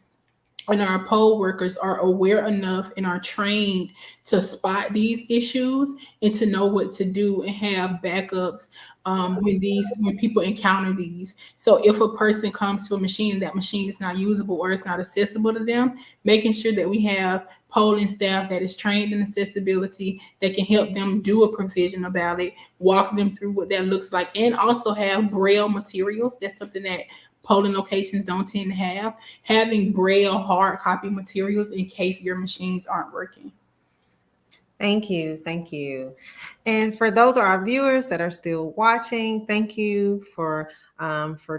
and our poll workers are aware enough and are trained to spot these issues and to know what to do and have backups when people encounter these. So if a person comes to a machine and that machine is not usable or it's not accessible to them, making sure that we have polling staff that is trained in accessibility that can help them do a provisional ballot, walk them through what that looks like, and also have Braille materials. That's something that polling locations don't tend to have. Having Braille hard copy materials in case your machines aren't working. Thank you. Thank you. And for those of our viewers that are still watching, thank you for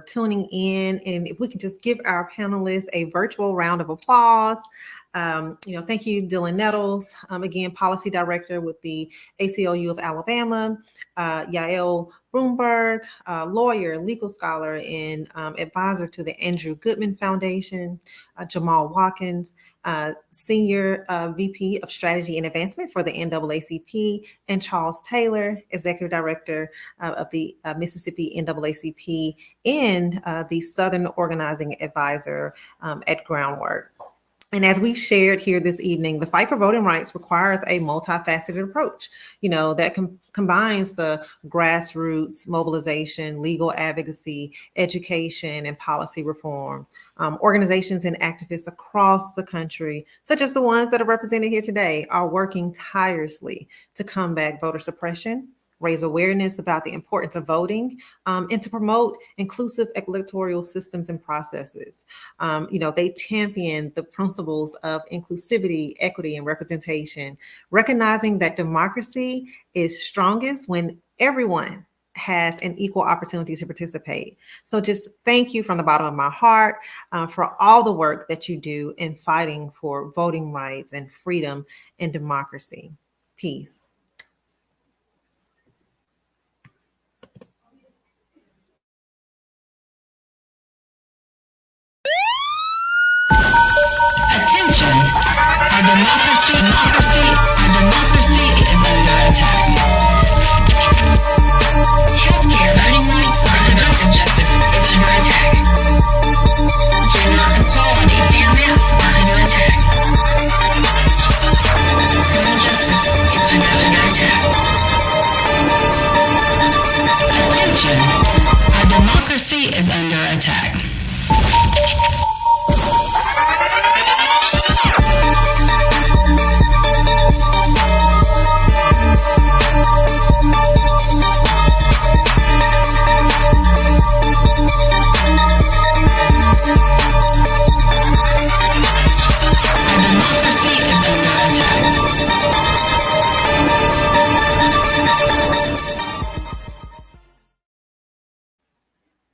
tuning in. And if we could just give our panelists a virtual round of applause. Thank you, Dylan Nettles, again, Policy Director with the ACLU of Alabama, Yael Broomberg, lawyer, legal scholar, and advisor to the Andrew Goodman Foundation, Jamal Watkins, Senior VP of Strategy and Advancement for the NAACP, and Charles Taylor, Executive Director of the Mississippi NAACP and the Southern Organizing Advisor at Groundwork. And as we've shared here this evening, the fight for voting rights requires a multifaceted approach, that combines the grassroots mobilization, legal advocacy, education, and policy reform. Organizations and activists across the country, such as the ones that are represented here today, are working tirelessly to combat voter suppression, raise awareness about the importance of voting, and to promote inclusive electoral systems and processes. They champion the principles of inclusivity, equity, and representation, recognizing that democracy is strongest when everyone has an equal opportunity to participate. So just thank you from the bottom of my heart for all the work that you do in fighting for voting rights and freedom and democracy. Peace. Attention, our democracy